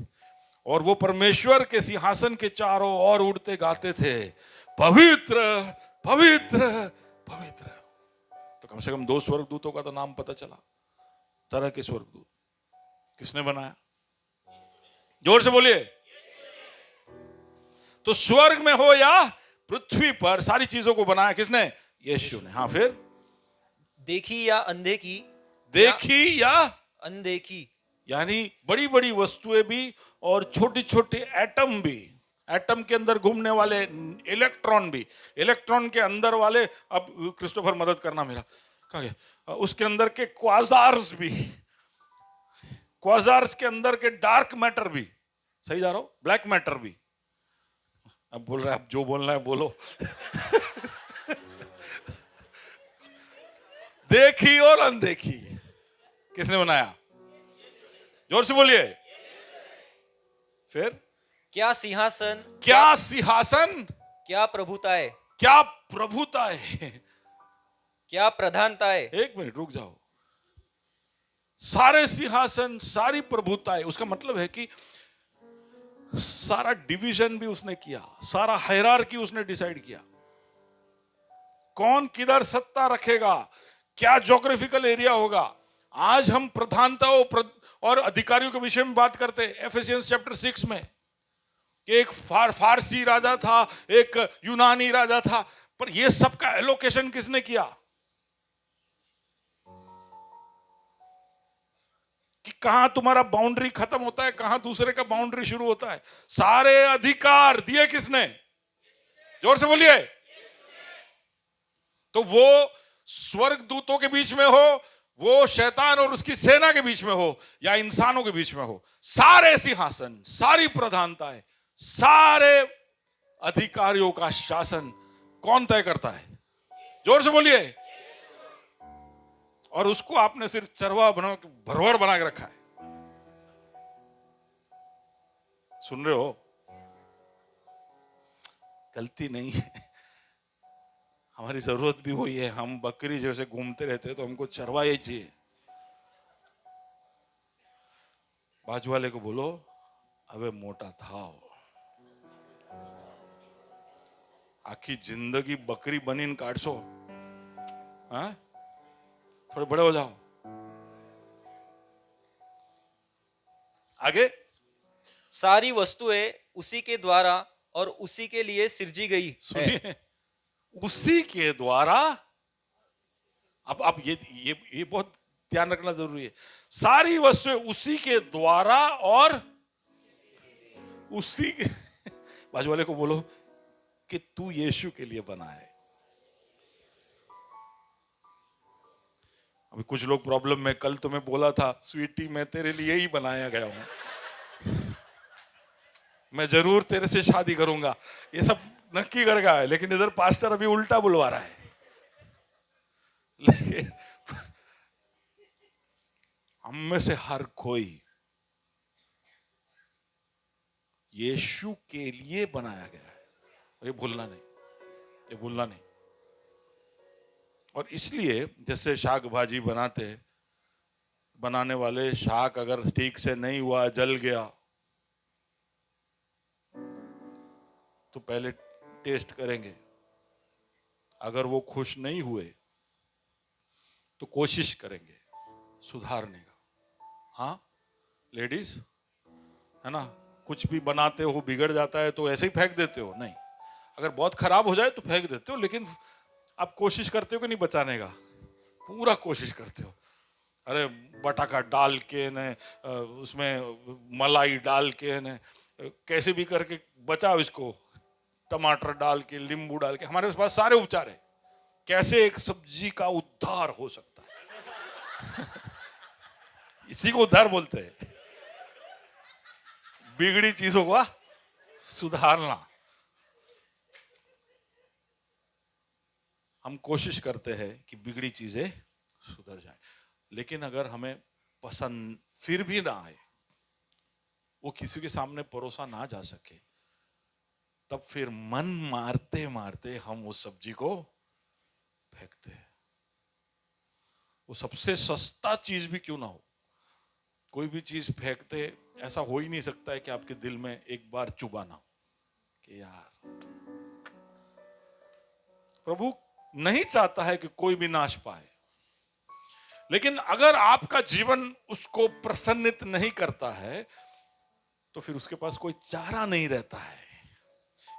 [SPEAKER 1] और वो परमेश्वर के सिंहासन के चारों ओर उड़ते गाते थे, पवित्र पवित्र पवित्र। तो कम से कम 2 स्वर्गदूतों का तो नाम पता चला। तरह के स्वर्गदूत किसने बनाया? जोर से बोलिए। तो स्वर्ग में हो या पृथ्वी पर, सारी चीजों को बनाया किसने? यीशु ने। हाँ, फिर
[SPEAKER 3] देखी या अनदेखी,
[SPEAKER 1] देखी या
[SPEAKER 3] अनदेखी,
[SPEAKER 1] यानी बड़ी बड़ी वस्तुएं भी और छोटे छोटे एटम भी, एटम के अंदर घूमने वाले इलेक्ट्रॉन भी, इलेक्ट्रॉन के अंदर वाले, अब क्रिस्टोफर मदद करना मेरा, कहाँ गया? उसके अंदर के क्वाजार्स भी, क्वाजार्स के अंदर के डार्क मैटर भी, सही जा रहा हूं? ब्लैक मैटर भी। अब बोल रहा है, अब जो बोलना है बोलो। देखी और अनदेखी किसने बनाया? जोर से बोलिए। फिर
[SPEAKER 3] क्या सिंहासन,
[SPEAKER 1] क्या सिंहासन,
[SPEAKER 3] क्या प्रभुताएं,
[SPEAKER 1] क्या प्रभुताएं,
[SPEAKER 3] क्या प्रधानताएं।
[SPEAKER 1] एक मिनट रुक जाओ। सारे सिंहासन, सारी प्रभुताएं, उसका मतलब है कि सारा डिवीजन भी उसने किया, सारा हायरार्की उसने डिसाइड किया। कौन किधर सत्ता रखेगा, क्या ज्योग्राफिकल एरिया होगा। आज हम प्रधानताओं और अधिकारियों के विषय में बात करते हैं। एफेसियंस चैप्टर 6 में कि एक फारसी राजा था, एक यूनानी राजा था, पर यह सबका एलोकेशन किसने किया? कि कहां तुम्हारा बाउंड्री खत्म होता है, कहां दूसरे का बाउंड्री शुरू होता है। सारे अधिकार दिए किसने? जोर से बोलिए। तो वो स्वर्गदूतों के बीच में हो, वो शैतान और उसकी सेना के बीच में हो, या इंसानों के बीच में हो, सारे सिंहासन, सारी प्रधानताएं, सारे अधिकारियों का शासन कौन तय करता है? जोर से बोलिए। और उसको आपने सिर्फ चरवाहा बना के, भरवाड़ बना के रखा है। सुन रहे हो? गलती नहीं है, हमारी जरूरत भी वही है। हम बकरी जैसे घूमते रहते हैं, तो हमको चरवाहा ही चाहिए। बाजू वाले को बोलो, अबे मोटा था, आखी जिंदगी बकरी बनीन काटसो, हाँ? थोड़े बड़े हो जाओ। आगे,
[SPEAKER 3] सारी वस्तुएं उसी के द्वारा और उसी के लिए सृजी गई है।
[SPEAKER 1] सुनिए, उसी के द्वारा। अब ये बहुत ध्यान रखना जरूरी है। सारी वस्तुएं उसी के द्वारा और उसी के बाजू वाले को बोलो कि तू यीशु के लिए बना है। अभी कुछ लोग प्रॉब्लम में, कल तुम्हें बोला था स्वीटी मैं तेरे लिए ही बनाया गया हूं, मैं जरूर तेरे से शादी करूंगा, ये सब नक्की कर गया है। लेकिन इधर पास्टर अभी उल्टा बुलवा रहा है। लेकिन हम में से हर कोई यीशु के लिए बनाया गया है, ये भूलना नहीं, ये भूलना नहीं। और इसलिए जैसे शाक भाजी बनाने वाले, शाक अगर ठीक से नहीं हुआ, जल गया, तो पहले टेस्ट करेंगे, अगर वो खुश नहीं हुए तो कोशिश करेंगे सुधारने का। हाँ लेडीज, है ना, कुछ भी बनाते हो बिगड़ जाता है तो ऐसे ही फेंक देते हो? नहीं, अगर बहुत खराब हो जाए तो फेंक देते हो, लेकिन आप कोशिश करते हो कि नहीं बचाने का? पूरा कोशिश करते हो। अरे बटाका डाल के न, उसमें मलाई डाल के न, कैसे भी करके बचाओ इसको, टमाटर डाल के, नींबू डाल के। हमारे पास सारे उपचार है कैसे एक सब्जी का उद्धार हो सकता है। इसी को उद्धार बोलते हैं, बिगड़ी चीजों को सुधारना। हम कोशिश करते हैं कि बिगड़ी चीजें सुधर जाए, लेकिन अगर हमें पसंद फिर भी ना आए, वो किसी के सामने परोसा ना जा सके, तब फिर मन मारते मारते हम उस सब्जी को फेंकते हैं। वो सबसे सस्ता चीज भी क्यों ना हो, कोई भी चीज फेंकते, ऐसा हो ही नहीं सकता है कि आपके दिल में एक बार चुभा ना हो कि यार, प्रभु नहीं चाहता है कि कोई भी नाश पाए, लेकिन अगर आपका जीवन उसको प्रसन्नित नहीं करता है तो फिर उसके पास कोई चारा नहीं रहता है।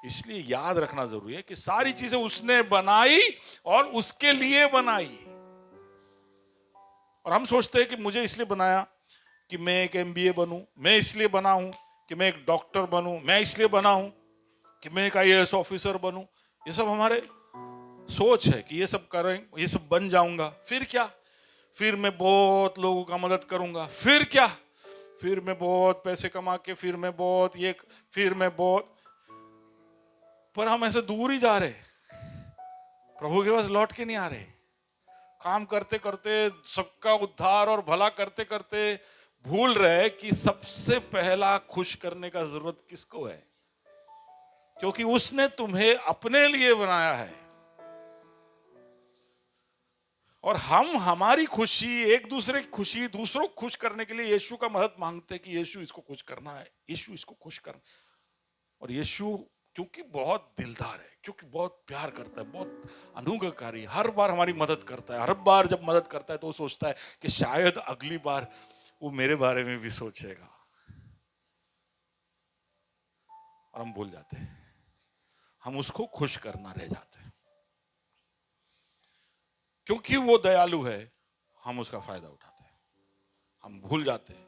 [SPEAKER 1] इसलिए याद रखना जरूरी है कि सारी चीजें उसने बनाई और उसके लिए बनाई। और हम सोचते हैं कि मुझे इसलिए बनाया कि मैं एक MBA बनूं, मैं इसलिए बना हूं कि मैं एक डॉक्टर बनूं, मैं इसलिए बना हूं कि मैं एक IAS ऑफिसर बनूं। ये सब हमारे सोच है कि ये सब करें, ये सब बन जाऊंगा, फिर क्या, फिर मैं बहुत लोगों का मदद करूंगा, फिर क्या, फिर मैं बहुत पैसे कमा के, फिर मैं बहुत ये, फिर मैं बहुत। पर हम ऐसे दूर ही जा रहे, प्रभु के पास लौट के नहीं आ रहे। काम करते करते, सबका उद्धार और भला करते करते भूल रहे कि सबसे पहला खुश करने का जरूरत किसको है, क्योंकि उसने तुम्हें अपने लिए बनाया है। और हम हमारी खुशी, एक दूसरे की खुशी, दूसरों को खुश करने के लिए यीशु का मदद मांगते हैं कि यीशु इसको खुश करना है, यीशु इसको खुश करना। और यीशु क्योंकि बहुत दिलदार है, क्योंकि बहुत प्यार करता है, बहुत अनुग्रहकारी, हर बार हमारी मदद करता है। हर बार जब मदद करता है तो वो सोचता है कि शायद अगली बार वो मेरे बारे में भी सोचेगा, और हम भूल जाते हैं, हम उसको खुश करना रह जाते हैं। क्योंकि वो दयालु है, हम उसका फायदा उठाते हैं। हम भूल जाते हैं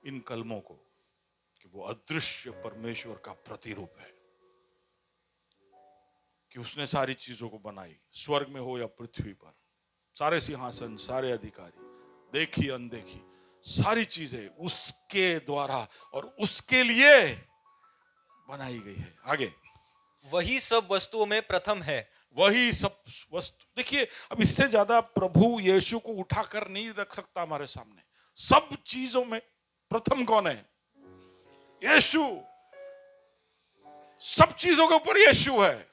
[SPEAKER 1] इन कलमों को कि वो अदृश्य परमेश्वर का प्रतिरूप है, कि उसने सारी चीजों को बनाई, स्वर्ग में हो या पृथ्वी पर, सारे सिंहासन, सारे अधिकारी, देखी अनदेखी, सारी चीजें उसके द्वारा और उसके लिए बनाई गई है। आगे,
[SPEAKER 3] वही सब वस्तुओं में प्रथम है।
[SPEAKER 1] वही सब वस्तु। देखिए, अब इससे ज्यादा प्रभु यीशु को उठाकर नहीं रख सकता हमारे सामने। सब चीजों में प्रथम कौन है? यीशु। सब चीजों के ऊपर यीशु है।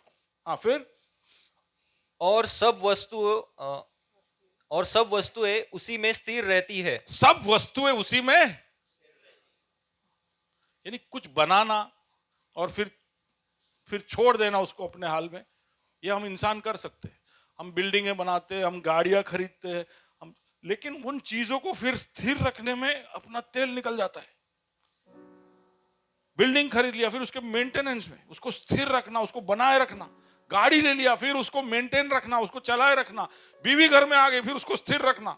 [SPEAKER 1] हाँ, फिर
[SPEAKER 3] और सब वस्तुएं उसी में स्थिर रहती है।
[SPEAKER 1] सब वस्तुएं उसी में, यानी कुछ बनाना और फिर छोड़ देना उसको अपने हाल में, ये हम इंसान कर सकते हैं। हम बिल्डिंगें बनाते हैं, हम गाड़ियां खरीदते हैं, हम, लेकिन उन चीजों को फिर स्थिर रखने में अपना तेल निकल जाता है। बिल्डिंग खरीद लिया, फिर उसके मेंटेनेंस में उसको स्थिर रखना, उसको बनाए रखना। गाड़ी ले लिया, फिर उसको मेंटेन रखना, उसको चलाए रखना। बीवी घर में आ गई, फिर उसको स्थिर रखना।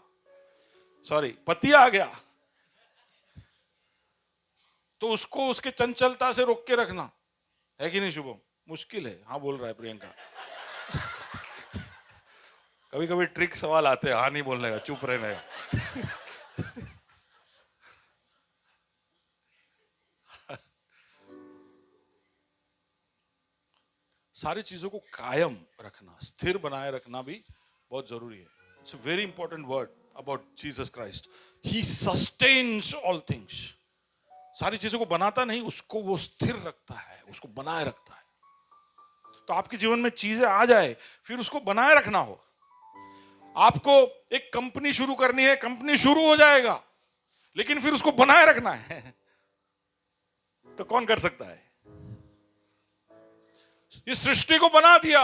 [SPEAKER 1] सॉरी, पति आ गया तो उसको उसके चंचलता से रोक के रखना है कि नहीं शुभम? मुश्किल है। हाँ बोल रहा है प्रियंका। कभी कभी ट्रिक सवाल आते हैं, हाँ नहीं बोलने का, चुप रहने का। सारी चीजों को कायम रखना, स्थिर बनाए रखना भी बहुत जरूरी है। It's a very important word about Jesus Christ. He sustains all things. सारी चीजों को बनाता नहीं, उसको वो स्थिर रखता है, उसको बनाए रखता है। तो आपके जीवन में चीजें आ जाए, फिर उसको बनाए रखना हो। आपको एक कंपनी शुरू करनी है, कंपनी शुरू हो जाएगा, लेकिन फिर उसको बनाए रखना है। तो कौन कर सकता है? इस सृष्टि को बना दिया,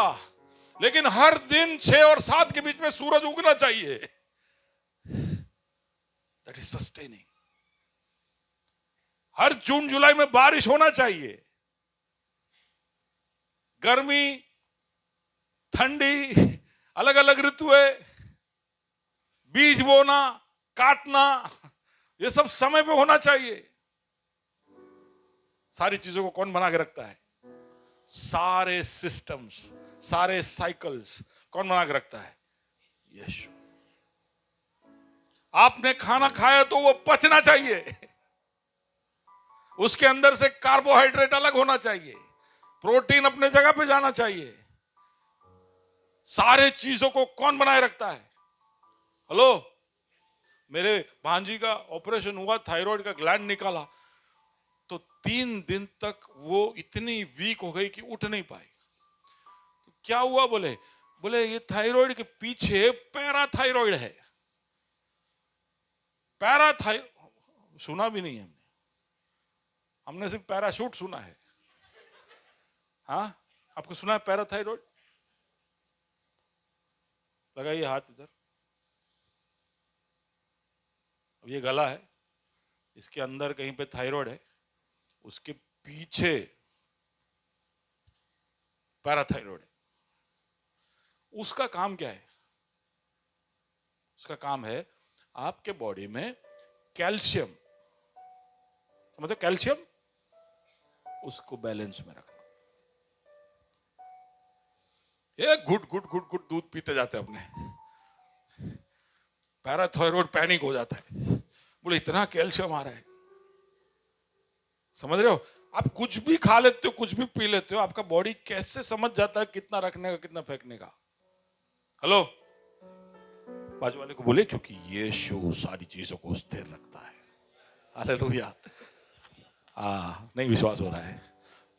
[SPEAKER 1] लेकिन हर दिन 6 और 7 के बीच में सूरज उगना चाहिए। That is sustaining. हर जून जुलाई में बारिश होना चाहिए। गर्मी, ठंडी, अलग अलग ऋतुएं, बीज बोना, काटना, ये सब समय पे होना चाहिए। सारी चीजों को कौन बना के रखता है? सारे सिस्टम्स, सारे साइकिल्स कौन बना के रखता है? यीशु। आपने खाना खाया तो वो पचना चाहिए, उसके अंदर से कार्बोहाइड्रेट अलग होना चाहिए, प्रोटीन अपने जगह पे जाना चाहिए। सारे चीजों को कौन बनाए रखता है? हेलो, मेरे भांजी का ऑपरेशन हुआ, थायराइड का ग्लैंड निकाला, तो 3 दिन तक वो इतनी वीक हो गई कि उठ नहीं पाई। तो क्या हुआ? बोले ये थायराइड के पीछे पैराथायराइड है। पैराथायराइड सुना भी नहीं हमने सिर्फ पैराशूट सुना है। हाँ, आपको सुना है पैराथायराइड? लगाइए हाथ इधर। अब ये गला है, इसके अंदर कहीं पे थायराइड है, उसके पीछे पैराथायराइड है। उसका काम क्या है? उसका काम है आपके बॉडी में कैल्शियम, मतलब कैल्शियम, उसको बैलेंस में रखना। एक घुट घुट घुट घुट दूध पीते जाते अपने, पैराथायराइड पैनिक हो जाता है, बोले इतना कैल्शियम आ रहा है। समझ रहे हो? आप कुछ भी खा लेते हो, कुछ भी पी लेते हो, आपका बॉडी कैसे समझ जाता है कितना रखने का, कितना फेंकने का? हेलो, बाजू वाले को बोले, क्योंकि यीशु सारी चीजों को स्थिर रखता है। हालेलुया। नहीं विश्वास हो रहा है?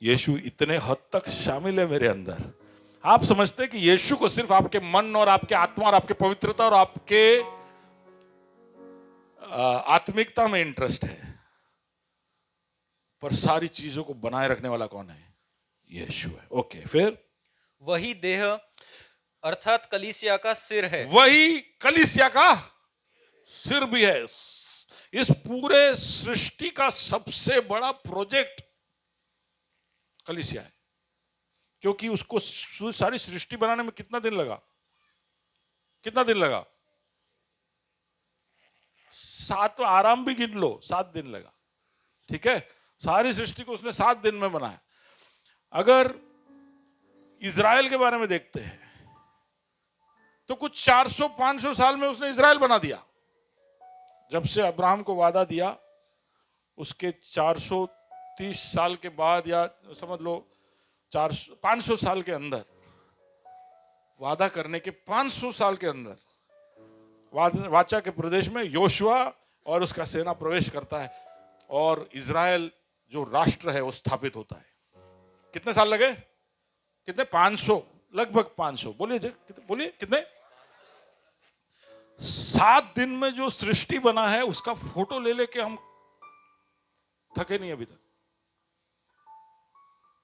[SPEAKER 1] यीशु इतने हद तक शामिल है मेरे अंदर। आप समझते हैं कि यीशु को सिर्फ आपके मन और आपके आत्मा और आपके पवित्रता और आपके आत्मिकता में इंटरेस्ट है, पर सारी चीजों को बनाए रखने वाला कौन है? यीशु है। ओके, फिर
[SPEAKER 3] वही देह अर्थात कलीसिया का सिर है।
[SPEAKER 1] वही कलीसिया का सिर भी है। इस पूरे सृष्टि का सबसे बड़ा प्रोजेक्ट कलीसिया है, क्योंकि उसको सारी सृष्टि बनाने में कितना दिन लगा? कितना दिन लगा? 7, आराम भी गिन लो, 7 दिन लगा। ठीक है, सारी सृष्टि को उसने 7 दिन में बनाया। अगर इजराइल के बारे में देखते हैं तो कुछ 400-500 साल में उसने इजराइल बना दिया। जब से अब्राहम को वादा दिया, उसके 430 साल के बाद, या समझ लो 500 साल के अंदर, वादा करने के 500 साल के अंदर वाचा के प्रदेश में योशुआ और उसका सेना प्रवेश करता है और इजराइल जो राष्ट्र है वो स्थापित होता है। कितने साल लगे? कितने? 500, लगभग 500। बोलिए कितने? 7 दिन में जो सृष्टि बना है उसका फोटो ले लेके हम थके नहीं अभी तक।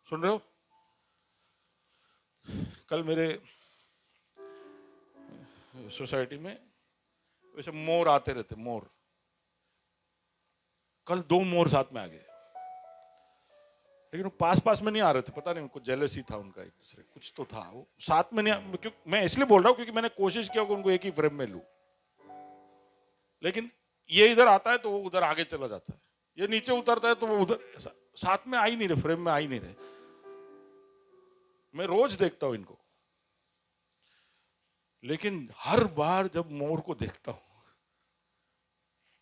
[SPEAKER 1] सुन रहे हो? कल मेरे सोसाइटी में वैसे मोर आते रहते, मोर। कल 2 मोर साथ में आ गए, लेकिन वो पास पास में नहीं आ रहे थे। पता नहीं, उनको जेलसी था उनका, एक दूसरे कुछ तो था, वो साथ में नहीं। क्यों मैं इसलिए बोल रहा हूं क्योंकि मैंने कोशिश किया कि उनको एक ही फ्रेम में लूं, लेकिन ये इधर आता है तो वो उधर आगे चला जाता है, ये नीचे उतरता है तो वो उधर, साथ में आ ही नहीं रहे, फ्रेम में आ ही नहीं रहे। मैं रोज देखता हूं इनको, लेकिन हर बार जब मोर को देखता हूं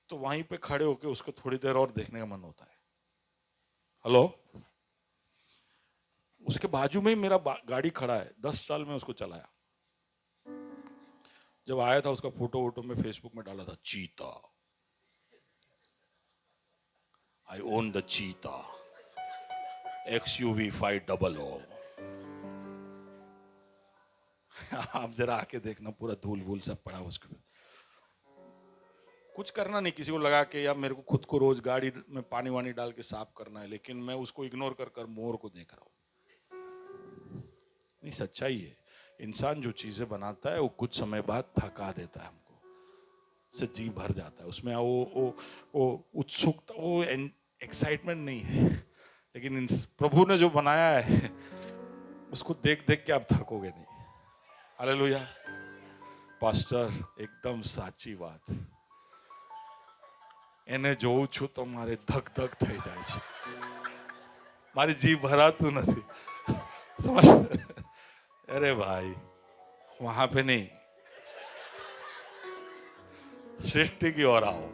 [SPEAKER 1] तो वहीं पे खड़े होकर उसको थोड़ी देर और देखने का मन होता है। हेलो, उसके बाजू में ही मेरा गाड़ी खड़ा है, 10 साल में उसको चलाया। जब आया था उसका फोटो वोटो में फेसबुक में डाला था, चीता। I own the cheetah. XUV 500. आप जरा आके देखना, पूरा धूल भूल सब पड़ा उसके। कुछ करना नहीं, किसी को लगा के या मेरे को खुद को रोज गाड़ी में पानी वानी डाल के साफ करना है, लेकिन मैं उसको इग्नोर कर कर मोर को देख रहा हूं। नहीं, सच्चाई है, इंसान जो चीजें बनाता है वो कुछ समय बाद थका देता है हमको, से जी भर जाता है उसमें, वो उत्सुकता, वो एक्साइटमेंट नहीं है। लेकिन प्रभु ने जो बनाया है उसको देख देख के आप थकोगे नहीं। हालेलुया। पास्टर, एकदम साची बात। એને જોઉં છું તો મારે ધક ધક થઈ જાય છે, મારી જીભ ભરાતું નથી, સમજ? अरे भाई, वहां पे नहीं, सृष्टि की ओर आओ।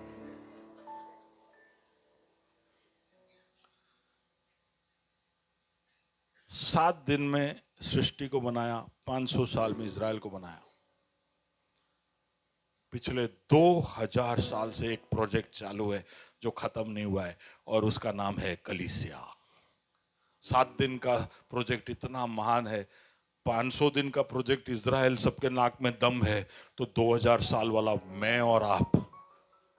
[SPEAKER 1] सात दिन में सृष्टि को बनाया, 500 साल में इज़राइल को बनाया। पिछले 2000 साल से एक प्रोजेक्ट चालू है जो खत्म नहीं हुआ है, और उसका नाम है कलीसिया। 7 दिन का प्रोजेक्ट इतना महान है, 500 दिन का प्रोजेक्ट इज़राइल सबके नाक में दम है, तो 2000 साल वाला मैं और आप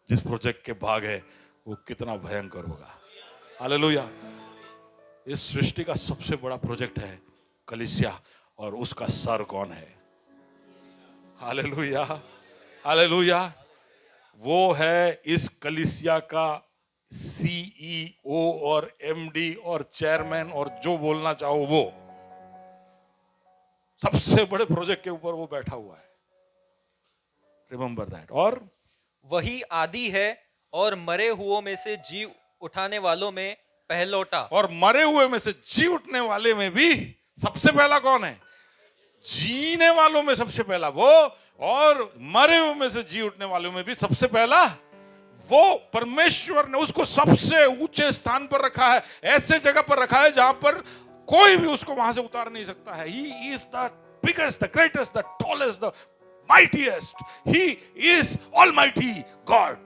[SPEAKER 1] जिस प्रोजेक्ट के भाग है वो कितना भयंकर होगा। हालेलुया। इस सृष्टि का सबसे बड़ा प्रोजेक्ट है कलीसिया, और उसका सर कौन है? Hallelujah, hallelujah. वो है इस कलीसिया का CEO और MD और चेयरमैन, और जो बोलना चाहो वो, सबसे बड़े प्रोजेक्ट के ऊपर वो बैठा हुआ है। Remember that. और
[SPEAKER 3] वही आदि है और मरे हुओं में से जी उठाने वालों में पहलौटा।
[SPEAKER 1] और मरे हुए में से जी उठने वाले में भी सबसे पहला कौन है? जीने वालों में सबसे पहला वो, और मरे हुए में से जी उठने वालों में भी सबसे पहला वो। परमेश्वर ने उसको सबसे ऊंचे स्थान पर रखा है, ऐसे जगह पर रखा है जहां पर कोई भी उसको वहां से उतार नहीं सकता है। He is the biggest, the greatest, the tallest, the mightiest. He is Almighty God.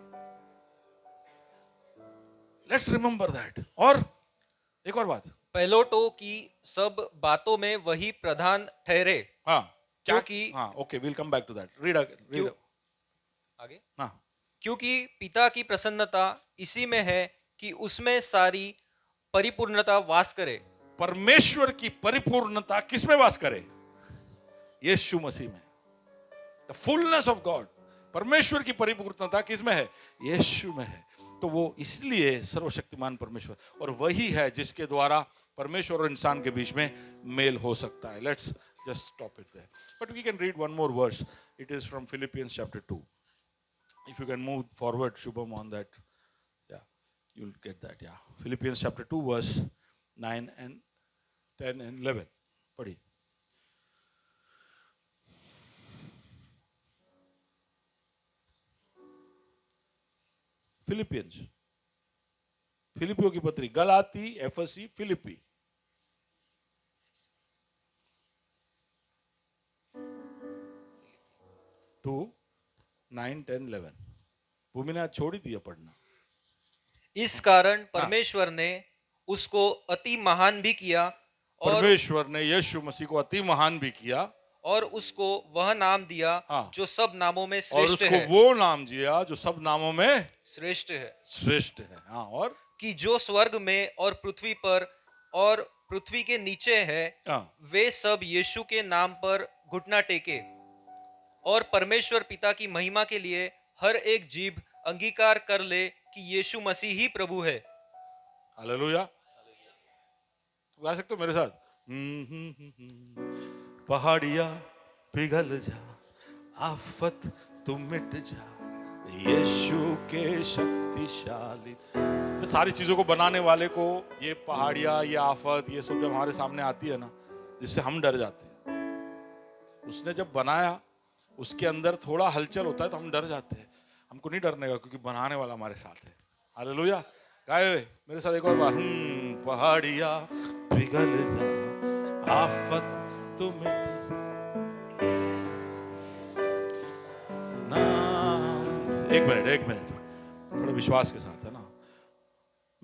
[SPEAKER 1] Let's remember that. और एक और बात,
[SPEAKER 3] पहलौटों की सब बातों में वही प्रधान ठहरे।
[SPEAKER 1] हाँ,
[SPEAKER 3] क्योंकि
[SPEAKER 1] हाँ, okay, we'll come back to that. Read again.
[SPEAKER 3] आगे,
[SPEAKER 1] हाँ,
[SPEAKER 3] क्योंकि पिता की प्रसन्नता इसी में है कि उसमें सारी परिपूर्णता वास करे।
[SPEAKER 1] परमेश्वर की परिपूर्णता किसमें वास करे? यीशु मसीह में। द फुलनेस ऑफ गॉड, परमेश्वर की परिपूर्णता किसमें है? यीशु में है। तो वो इसलिए सर्वशक्तिमान परमेश्वर, और वही है जिसके द्वारा परमेश्वर और इंसान के बीच में मेल हो सकता है। Let's just stop it there, but we can read one more verse. It is from Philippians chapter 2. If you can move forward, Shubham, on that, yeah, you'll get that. Yeah, Philippians chapter 2 verse 9 and 10 and 11. पढ़िए। Philippians, फिलिपियों की पत्री, Galati, FAC, Philippi. To 9, 10, 11। भूमि ने आज छोड़ ही दिया पढ़ना।
[SPEAKER 3] इस कारण परमेश्वर ने उसको अति महान भी किया, और
[SPEAKER 1] परमेश्वर ने यीशु मसीह को अति महान भी किया,
[SPEAKER 3] और उसको वह नाम दिया जो सब नामों में
[SPEAKER 1] और
[SPEAKER 3] श्रेष्ठ
[SPEAKER 1] उसको
[SPEAKER 3] है।
[SPEAKER 1] वो नाम दिया जो सब नामों में
[SPEAKER 3] श्रेष्ठ है,
[SPEAKER 1] श्रेष्ठ है। हाँ, और
[SPEAKER 3] कि जो स्वर्ग में और पृथ्वी पर और पृथ्वी के नीचे है, वे सब यीशु के नाम पर घुटना टेके, और परमेश्वर पिता की महिमा के लिए हर एक जीभ अंगीकार कर ले कि यीशु मसीह ही प्रभु है।
[SPEAKER 1] हालेलुया। गा सकते हो मेरे साथ? पहाड़िया पिघल जा, आफत तू मिट जा, यीशु के शक्तिशाली। तो सारी चीजों को बनाने वाले को ये पहाड़िया, ये आफत, ये सब जब हमारे सामने आती है ना, जिससे हम डर जाते हैं। उसने जब बनाया, उसके अंदर थोड़ा हलचल होता है तो हम डर जाते हैं। हमको नहीं डरने का, क्योंकि बनाने वाला हमारे साथ है। हालेलुया। गाए मेरे साथ एक और बार, पहाड़िया पिघल जा, आफत तू मिट ना। एक मिनट, थोड़ा विश्वास के साथ, है ना।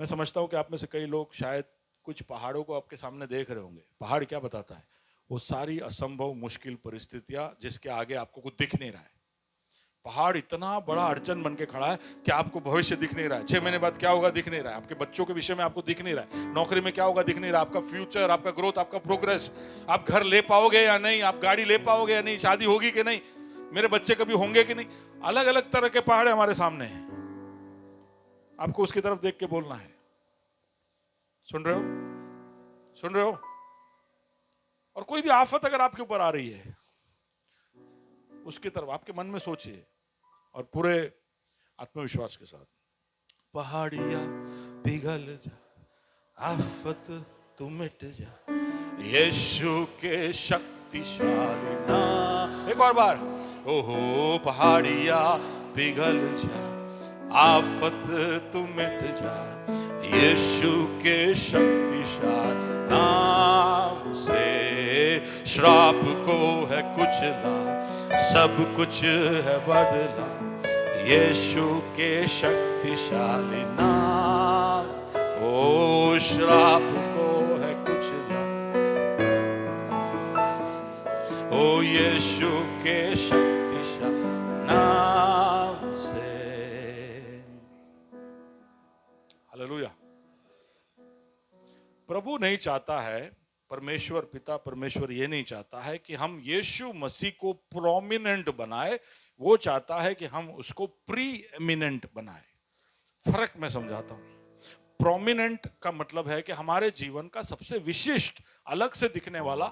[SPEAKER 1] मैं समझता हूं कि आप में से कई लोग शायद कुछ पहाड़ों को आपके सामने देख रहे होंगे। पहाड़ क्या बताता है? वो सारी असंभव मुश्किल परिस्थितियां जिसके आगे आपको कुछ दिख नहीं रहा है। पहाड़ इतना बड़ा अड़चन बन के खड़ा है कि आपको भविष्य दिख नहीं रहा है। 6 महीने बाद क्या होगा दिख नहीं रहा है। आपके बच्चों के विषय में आपको दिख नहीं रहा है। नौकरी में क्या होगा दिख नहीं रहा। आपका फ्यूचर, आपका ग्रोथ, आपका प्रोग्रेस, आप घर ले पाओगे या नहीं, आप गाड़ी ले पाओगे या नहीं, शादी होगी कि नहीं, मेरे बच्चे कभी होंगे कि नहीं। अलग अलग तरह के पहाड़ हमारे सामने हैं। आपको उसकी तरफ देख के बोलना है। सुन रहे हो? सुन रहे हो? और कोई भी आफत अगर आपके ऊपर आ रही है, उसकी तरफ आपके मन में सोचिए और पूरे आत्मविश्वास के साथ, पहाड़िया पिघल जा, आफत तू मिट जा, यीशु के शक्तिशाली नाम। एक और बार, ओहो पहाड़िया पिघल जा, आफत तू मिट जा, यीशु के शक्तिशाली नाम से। श्राप को है कुचला, सब कुछ है बदला, यीशु के शक्तिशाली नाम। ओ श्राप को है कुचला, ओ यीशु के शक्तिशाली नाम से। हालेलुया। प्रभु नहीं चाहता है, परमेश्वर पिता परमेश्वर ये नहीं चाहता है कि हम यीशु मसीह को प्रोमिनेंट बनाए। वो चाहता है कि हम उसको प्री एमिनेंट बनाए। फर्क मैं समझाता हूं। प्रोमिनेंट का मतलब है कि हमारे जीवन का सबसे विशिष्ट, अलग से दिखने वाला।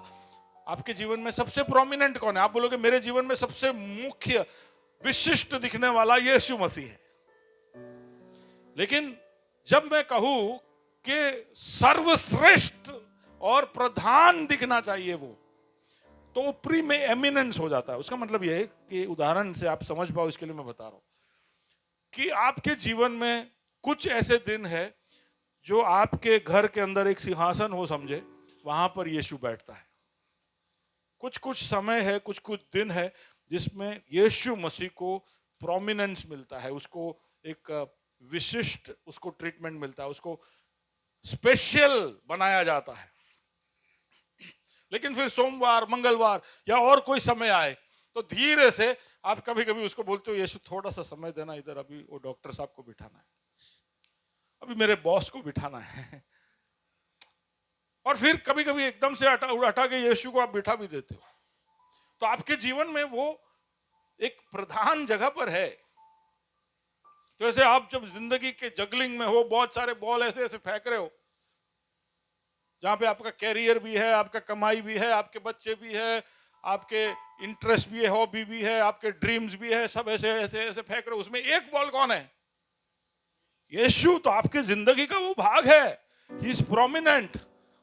[SPEAKER 1] आपके जीवन में सबसे प्रोमिनेंट कौन है? आप बोलोगे मेरे जीवन में सबसे मुख्य विशिष्ट दिखने वाला यीशु मसीह है। लेकिन जब मैं कहूं कि सर्वश्रेष्ठ और प्रधान दिखना चाहिए वो, तो प्री में एमिनेंस हो जाता है। उसका मतलब यह है कि उदाहरण से आप समझ पाओ, इसके लिए मैं बता रहा हूं कि आपके जीवन में कुछ ऐसे दिन है जो आपके घर के अंदर एक सिंहासन हो समझे, वहां पर यीशु बैठता है। कुछ कुछ समय है, कुछ कुछ दिन है जिसमें यीशु मसीह को प्रोमिनेंस मिलता है, उसको एक विशिष्ट उसको ट्रीटमेंट मिलता है, उसको स्पेशल बनाया जाता है। लेकिन फिर सोमवार, मंगलवार या और कोई समय आए तो धीरे से आप कभी कभी उसको बोलते हो, यीशु थोड़ा सा समय देना, इधर अभी वो डॉक्टर साहब को बिठाना है, अभी मेरे बॉस को बिठाना है। और फिर कभी कभी एकदम से हटा के यीशु को आप बिठा भी देते हो। तो आपके जीवन में वो एक प्रधान जगह पर है। तो ऐसे आप जब जिंदगी के जगलिंग में हो, बहुत सारे बॉल ऐसे ऐसे फेंक रहे हो, जहां पे आपका कैरियर भी है, आपका कमाई भी है, आपके बच्चे भी है, आपके इंटरेस्ट भी है, हॉबी भी है, आपके ड्रीम्स भी है, सब ऐसे ऐसे ऐसे फेंक रहे हो। उसमें एक बॉल कौन है? यीशु। तो आपके जिंदगी का वो भाग है, ही इज प्रोमिनेंट।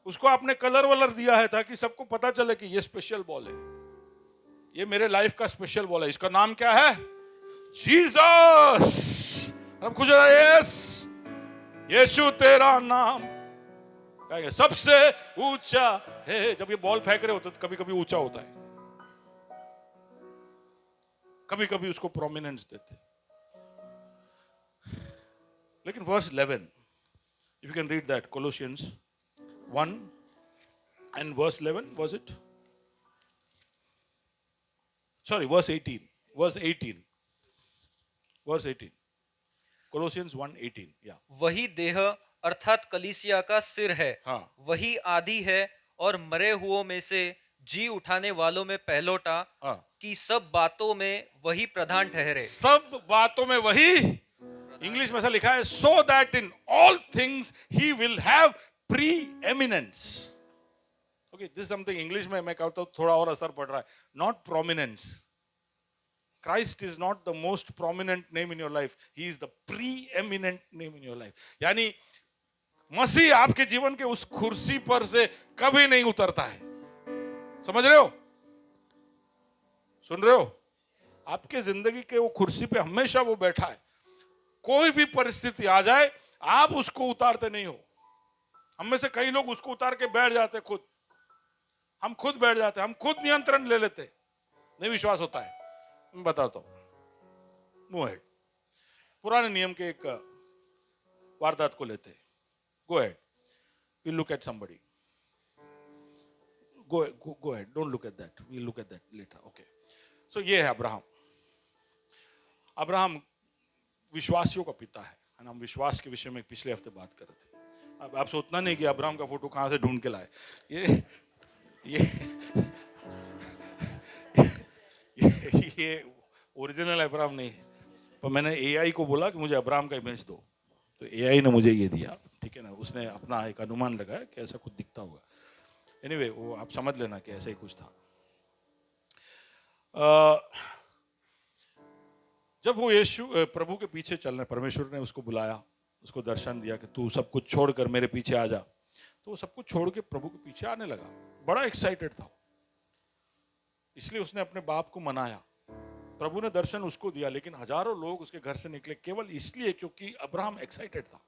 [SPEAKER 1] उसको आपने कलर वलर दिया है ताकि सबको पता चले कि ये स्पेशल बॉल है, ये मेरे लाइफ का स्पेशल बॉल है। इसका नाम क्या है? जीसस। हम खुश हो, यस यीशु तेरा नाम सबसे ऊंचा है। जब ये बॉल फेंक रहे होते तो कभी कभी ऊंचा होता है, कभी कभी उसको प्रोमिनेंस देते। लेकिन verse 11, if you can read that, Colossians 1 and verse 11, was it? Sorry, verse 18. Verse 18. Verse 18. Colossians 1:18. Yeah.
[SPEAKER 3] वही देह अर्थात कलीसिया का सिर है।
[SPEAKER 1] हाँ।
[SPEAKER 3] वही आदि है और मरे हुओं में से जी उठाने वालों में पहलोटा,
[SPEAKER 1] हाँ।
[SPEAKER 3] कि सब बातों में वही प्रधान ठहरे।
[SPEAKER 1] सब बातों में वही, इंग्लिश में ऐसा लिखा है, so that in all things he will have preeminence. Okay, this is something English में मैं कहता हूं थोड़ा और असर पड़ रहा है, not prominence. Christ is not the most prominent name in your life, he is the preeminent name in your life. यानी मसीह आपके जीवन के उस कुर्सी पर से कभी नहीं उतरता है। समझ रहे हो? सुन रहे हो? आपके जिंदगी के वो कुर्सी पे हमेशा वो बैठा है। कोई भी परिस्थिति आ जाए, आप उसको उतारते नहीं हो। हम में से कई लोग उसको उतार के बैठ जाते खुद। हम खुद बैठ जाते, हम खुद नियंत्रण ले लेते, नहीं विश्वास होता है। मैं बताता हूं। Move head. पुराने नियम के एक वारदात को लेते। Go ahead. We'll look at somebody. Go ahead. Don't look at that. We'll look at that later. Okay. So ये है अब्राहम. अब्राहम विश्वासियों का पिता है. हम विश्वास के विषय में पिछले हफ्ते बात कर रहे थे. अब आपसे उतना नहीं कि अब्राहम का फोटो कहाँ से ढूंढ के लाए. ये ओरिजिनल अब्राहम नहीं है. पर मैंने एआई को बोला कि मुझे अब्राहम का इमेज दो, तो एआई ने मुझे ये दिया. ठीक है ना. उसने अपना एक अनुमान लगाया कि ऐसा कुछ दिखता होगा. एनीवे वो आप समझ लेना कि ऐसा ही कुछ था. जब वो यीशु प्रभु के पीछे चलने, परमेश्वर ने उसको बुलाया, उसको दर्शन दिया कि तू सब कुछ छोड़कर मेरे पीछे आ जा, तो वो सब कुछ छोड़ के प्रभु के पीछे आने लगा. बड़ा एक्साइटेड था, इसलिए उसने अपने बाप को मनाया. प्रभु ने दर्शन उसको दिया, लेकिन हजारों लोग उसके घर से निकले केवल इसलिए क्योंकि अब्राहम एक्साइटेड था.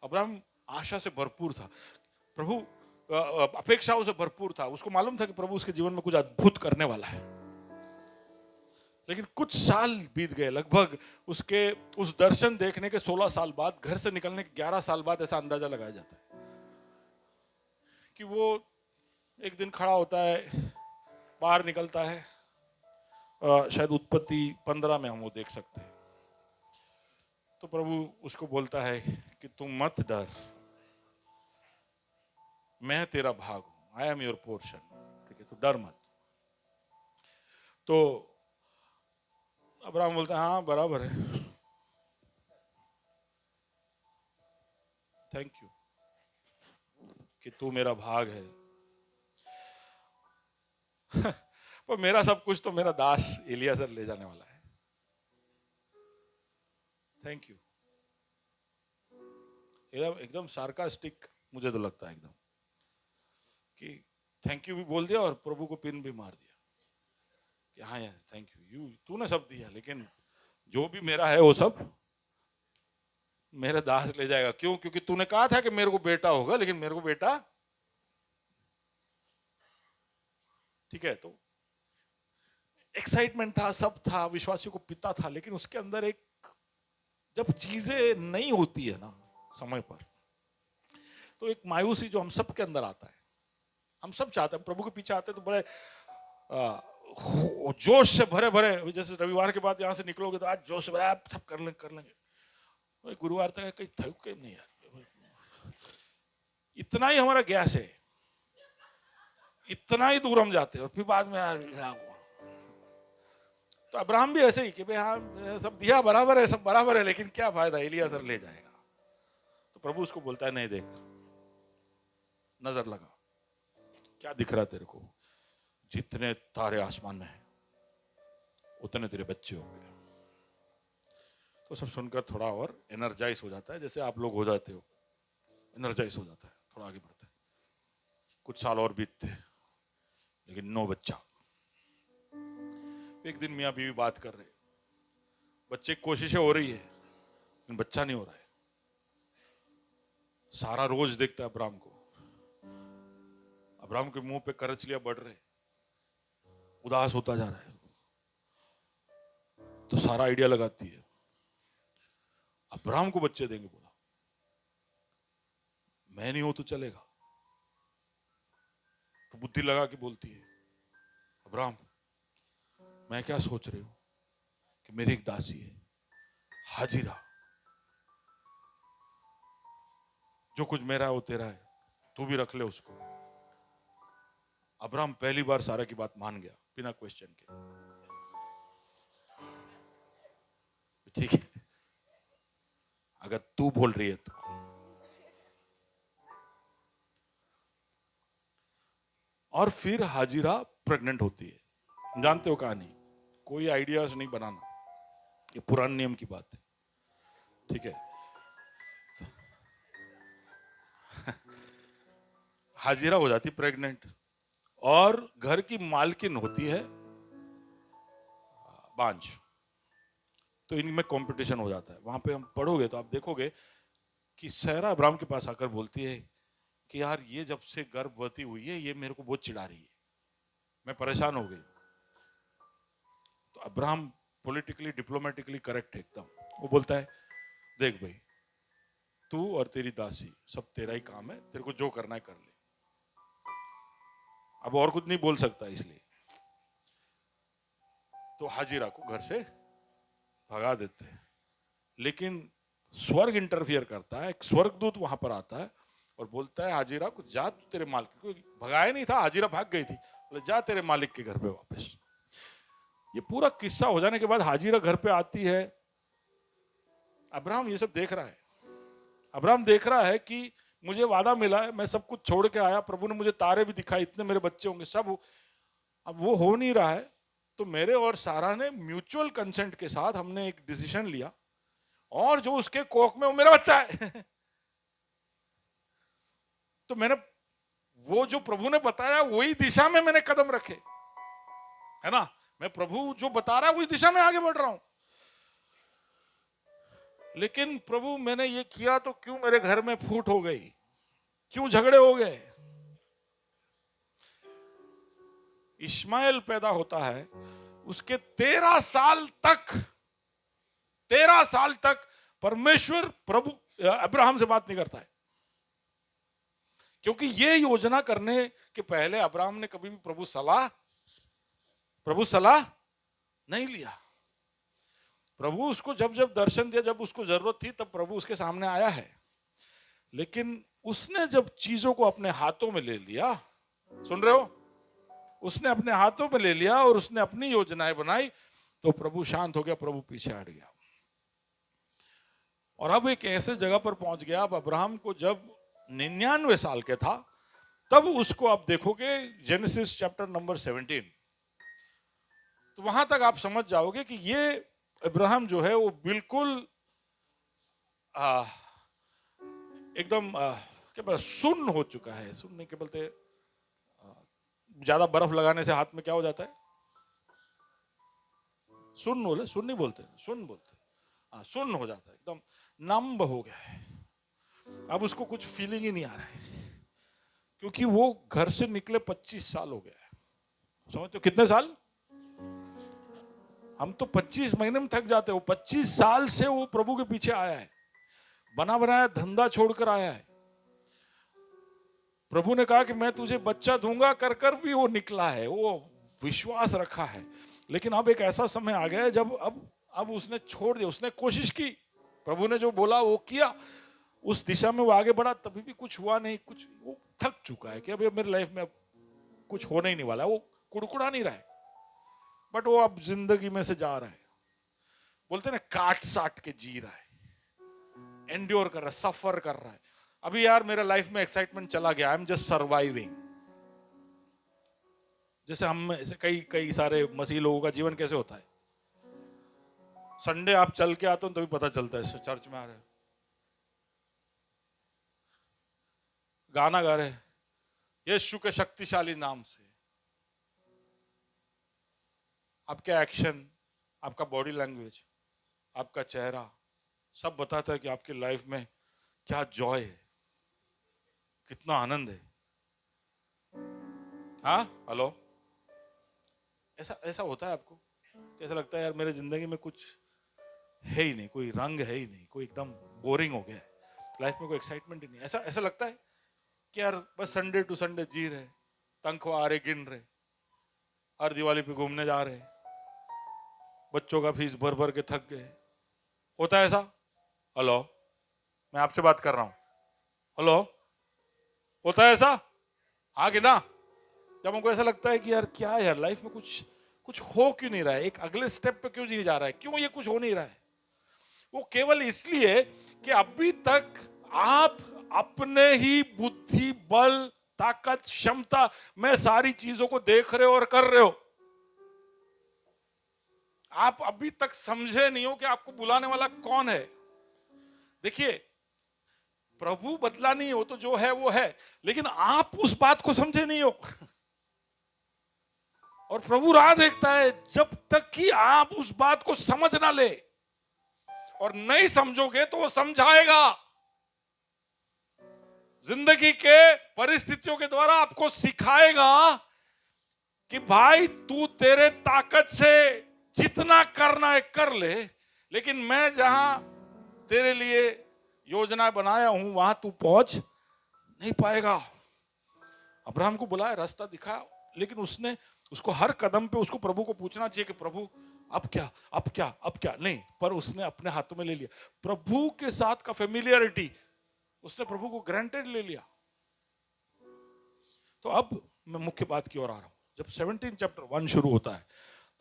[SPEAKER 1] अब्राहम आशा से भरपूर था, प्रभु अपेक्षाओं से भरपूर था. उसको मालूम था कि प्रभु उसके जीवन में कुछ अद्भुत करने वाला है. लेकिन कुछ साल बीत गए. लगभग उसके उस दर्शन देखने के 16 साल बाद, घर से निकलने के 11 साल बाद ऐसा अंदाजा लगाया जाता है कि वो एक दिन खड़ा होता है, बाहर निकलता है. शायद उत्पत्ति 15 में हम वो देख सकते हैं. तो प्रभु उसको बोलता है कि तुम मत डर, मैं तेरा भाग हूं. I am your portion. ठीक है, तो डर मत. तो अब्राहम बोलता है हाँ बराबर है, थैंक यू कि तू मेरा भाग है. पर मेरा सब कुछ तो मेरा दास एलियाजर ले जाने वाला है. Thank you. एकदम सार्कास्टिक मुझे तो लगता है एकदम, कि थैंक यू भी बोल दिया और प्रभु को पिन भी मार दिया कि हाँ यार थैंक यू, तूने सब दिया, लेकिन जो भी मेरा है वो सब मेरे दास ले जाएगा. क्यों? क्योंकि तूने कहा था कि मेरे को बेटा होगा, लेकिन मेरे को बेटा. ठीक है, तो एक्साइटमेंट था, सब था, विश्वासियों को पिता था, लेकिन उसके अंदर एक, जब चीजें नहीं होती है ना समय पर, तो एक मायूसी जो हम सब के अंदर आता है. हम सब चाहते हैं, प्रभु के पीछे आते हैं तो बड़े जोश से भरे भरे, जैसे रविवार के बाद यहां से निकलोगे तो आज जोश से भरे आप सब कर लेंगे. गुरुवार तक कहीं थक के नहीं यार, इतना ही हमारा गैस है, इतना ही दूर हम जाते हैं और फिर बाद में यार. तो अब्राहम भी ऐसे ही कि भाई हाँ सब दिया बराबर है, सब बराबर है, लेकिन क्या फायदा, एलियाजर ले जाएगा. तो प्रभु उसको बोलता है नहीं देख, नजर लगा, क्या दिख रहा है तेरे को? जितने तारे आसमान में हैं उतने तेरे बच्चे होंगे. तो सब सुनकर थोड़ा और एनर्जाइज हो जाता है, जैसे आप लोग हो जाते हो, एनर्जाइज हो जाता है, थोड़ा आगे बढ़ता है. कुछ साल और बीतते, लेकिन 9 बच्चा. एक दिन मियाँ बीवी बात कर रहे, बच्चे की कोशिशें हो रही है लेकिन बच्चा नहीं हो रहा है. सारा रोज देखता है अब्राहम को, अब्राहम के मुंह पे करचलियां बढ़ रहे, उदास होता जा रहा है. तो सारा आइडिया लगाती है, अब्राहम को बच्चे देंगे. बोला मैं नहीं हो तो चलेगा. तो बुद्धि लगा के बोलती है, अब्राहम मैं क्या सोच रही हूं कि मेरी एक दासी है हाजिरा, जो कुछ मेरा है वो तेरा है, तू भी रख ले उसको. अब्राहम पहली बार सारा की बात मान गया बिना क्वेश्चन के. ठीक है, अगर तू बोल रही है तो. और फिर हाजिरा प्रेग्नेंट होती है. जानते हो कहानी, कोई आइडियाज नहीं बनाना, ये पुराने नियम की बात है. ठीक है, हाजिरा हो जाती प्रेग्नेंट, और घर की मालकिन होती है बांझ. तो इनमें कंपटीशन हो जाता है. वहां पे हम पढ़ोगे तो आप देखोगे कि सहरा अब्राहम के पास आकर बोलती है कि यार ये जब से गर्भवती हुई है ये मेरे को बहुत चिढ़ा रही है, मैं परेशान हो गई. तो अब्राहम पॉलिटिकली डिप्लोमेटिकली करेक्ट है एकदम. वो बोलता है देख भाई, तू और तेरी दासी सब तेरा ही काम है, तेरे को जो करना है कर ले। अब और कुछ नहीं बोल सकता, इसलिए तो हाजिरा को घर से भगा देते हैं। लेकिन स्वर्ग इंटरफियर करता है, एक स्वर्गदूत वहां पर आता है और बोलता है हाजिरा को, जा तू तेरे मालिक को, भगाया नहीं था, हाजिरा भाग गई थी, बोले जा तेरे मालिक के घर पे वापस। ये पूरा किस्सा हो जाने के बाद हाजिरा घर पे आती है। अब्राहम ये सब देख रहा है। अब्राहम देख रहा है कि मुझे वादा मिला है, मैं सब कुछ छोड़ के आया, प्रभु ने मुझे तारे भी दिखाए, इतने मेरे बच्चे होंगे, सब अब वो हो नहीं रहा है। तो मेरे और सारा ने म्यूचुअल कंसेंट के साथ हमने एक डिसीजन लिया, और जो उसके कोख में वो मेरा बच्चा है। तो मैंने वो जो प्रभु ने बताया वही दिशा में मैंने कदम रखे, है ना। मैं प्रभु जो बता रहा है वही दिशा में आगे बढ़ रहा हूं। लेकिन प्रभु मैंने ये किया तो क्यों मेरे घर में फूट हो गई, क्यों झगड़े हो गए। इश्माएल पैदा होता है, उसके 13 साल तक परमेश्वर प्रभु अब्राहम से बात नहीं करता है, क्योंकि ये योजना करने के पहले अब्राहम ने कभी भी प्रभु सलाह नहीं लिया। प्रभु उसको जब जब दर्शन दिया, जब उसको जरूरत थी तब प्रभु उसके सामने आया है। लेकिन उसने जब चीजों को अपने हाथों में ले लिया, सुन रहे हो, उसने अपने हाथों में ले लिया और उसने अपनी योजनाएं बनाई, तो प्रभु शांत हो गया, प्रभु पीछे हट गया। और अब एक ऐसे जगह पर पहुंच गया, अब अब्राहम को जब 99 साल के था, तब उसको आप देखोगे जेनेसिस चैप्टर नंबर 17, तो वहां तक आप समझ जाओगे कि ये अब्राहम जो है वो बिल्कुल एकदम क्या बोलते, सुन्न हो चुका है। सुन्न क्या बोलते, ज्यादा बर्फ लगाने से हाथ में क्या हो जाता है, सुन्न नहीं बोलते, सुन्न बोलते, हाँ सुन्न हो जाता है, एकदम नम्ब हो गया है। अब उसको कुछ फीलिंग ही नहीं आ रहा है, क्योंकि वो घर से निकले 25 साल हो गया है। समझते हो कितने साल, हम तो 25 महीने में थक जाते हैं, वो 25 साल से वो प्रभु के पीछे आया है, बना बनाया धंधा छोड़कर आया है। प्रभु ने कहा कि मैं तुझे बच्चा दूंगा, कर कर भी वो निकला है, वो विश्वास रखा है। लेकिन अब एक ऐसा समय आ गया है जब अब उसने छोड़ दिया, उसने कोशिश की, प्रभु ने जो बोला वो किया, उस दिशा में वो आगे बढ़ा, तभी भी कुछ हुआ नहीं, कुछ वो थक चुका है कि अब मेरी लाइफ में अब कुछ होने ही नहीं वाला है, वो कुड़कुड़ा नहीं रहा है, बट वो अब जिंदगी में से जा रहा है। बोलते हैं ना, काट साट के जी रहा है, एंड्योर कर रहा है, सफर कर रहा है। अभी यार मेरा लाइफ में एक्साइटमेंट चला गया, आई एम जस्ट सर्वाइविंग। जैसे हम कई सारे मसीह लोगों का जीवन कैसे होता है, संडे आप चल के आते हो तभी पता चलता है चर्च में आ रहे, गाना गा रहे यीशु के शक्तिशाली नाम से। आपका एक्शन, आपका बॉडी लैंग्वेज, आपका चेहरा सब बताता है कि आपकी लाइफ में क्या जॉय है, कितना आनंद है। हाँ हेलो, ऐसा होता है आपको? कैसा लगता है यार मेरे जिंदगी में कुछ है ही नहीं, कोई रंग है ही नहीं, कोई एकदम बोरिंग हो गया है, लाइफ में कोई एक्साइटमेंट ही नहीं। ऐसा लगता है कि यार बस संडे टू संडे जी रहे, तनख्वाह आ रहे गिन रहे, हर दिवाली पे घूमने जा रहे, बच्चों का फीस भर भर के थक गए। होता है ऐसा? हेलो, मैं आपसे बात कर रहा हूं, हेलो, होता है ऐसा? हाँ कि ना? जब हमको ऐसा लगता है कि यार क्या है यार लाइफ में कुछ हो क्यों नहीं रहा है, एक अगले स्टेप पे क्यों नहीं जा रहा है, क्यों ये कुछ हो नहीं रहा है? वो केवल इसलिए कि अभी तक आप अपने ही बुद्धि, बल, ताकत, क्षमता में सारी चीजों को देख रहे हो और कर रहे हो। आप अभी तक समझे नहीं हो कि आपको बुलाने वाला कौन है। देखिए, प्रभु बदला नहीं हो तो जो है वो है, लेकिन आप उस बात को समझे नहीं हो। और प्रभु राह देखता है जब तक कि आप उस बात को समझ ना ले, और नहीं समझोगे तो वो समझाएगा। जिंदगी के परिस्थितियों के द्वारा आपको सिखाएगा कि भाई तू तेरे ताकत से जितना करना है कर ले, लेकिन मैं जहां तेरे लिए योजना बनाया हूं, वहां तू पहुंच नहीं पाएगा। अब्राहम को बुलाया, रास्ता दिखाया, लेकिन उसने उसको हर कदम पे उसको प्रभु को पूछना चाहिए कि प्रभु अब क्या, अब क्या, अब क्या, नहीं, पर उसने अपने हाथों में ले लिया। प्रभु के साथ का फेमिलियरिटी उसने प्रभु को ग्रांटेड ले लिया। तो अब मैं मुख्य बात की ओर आ रहा हूं। जब 17 चैप्टर 1 शुरू होता है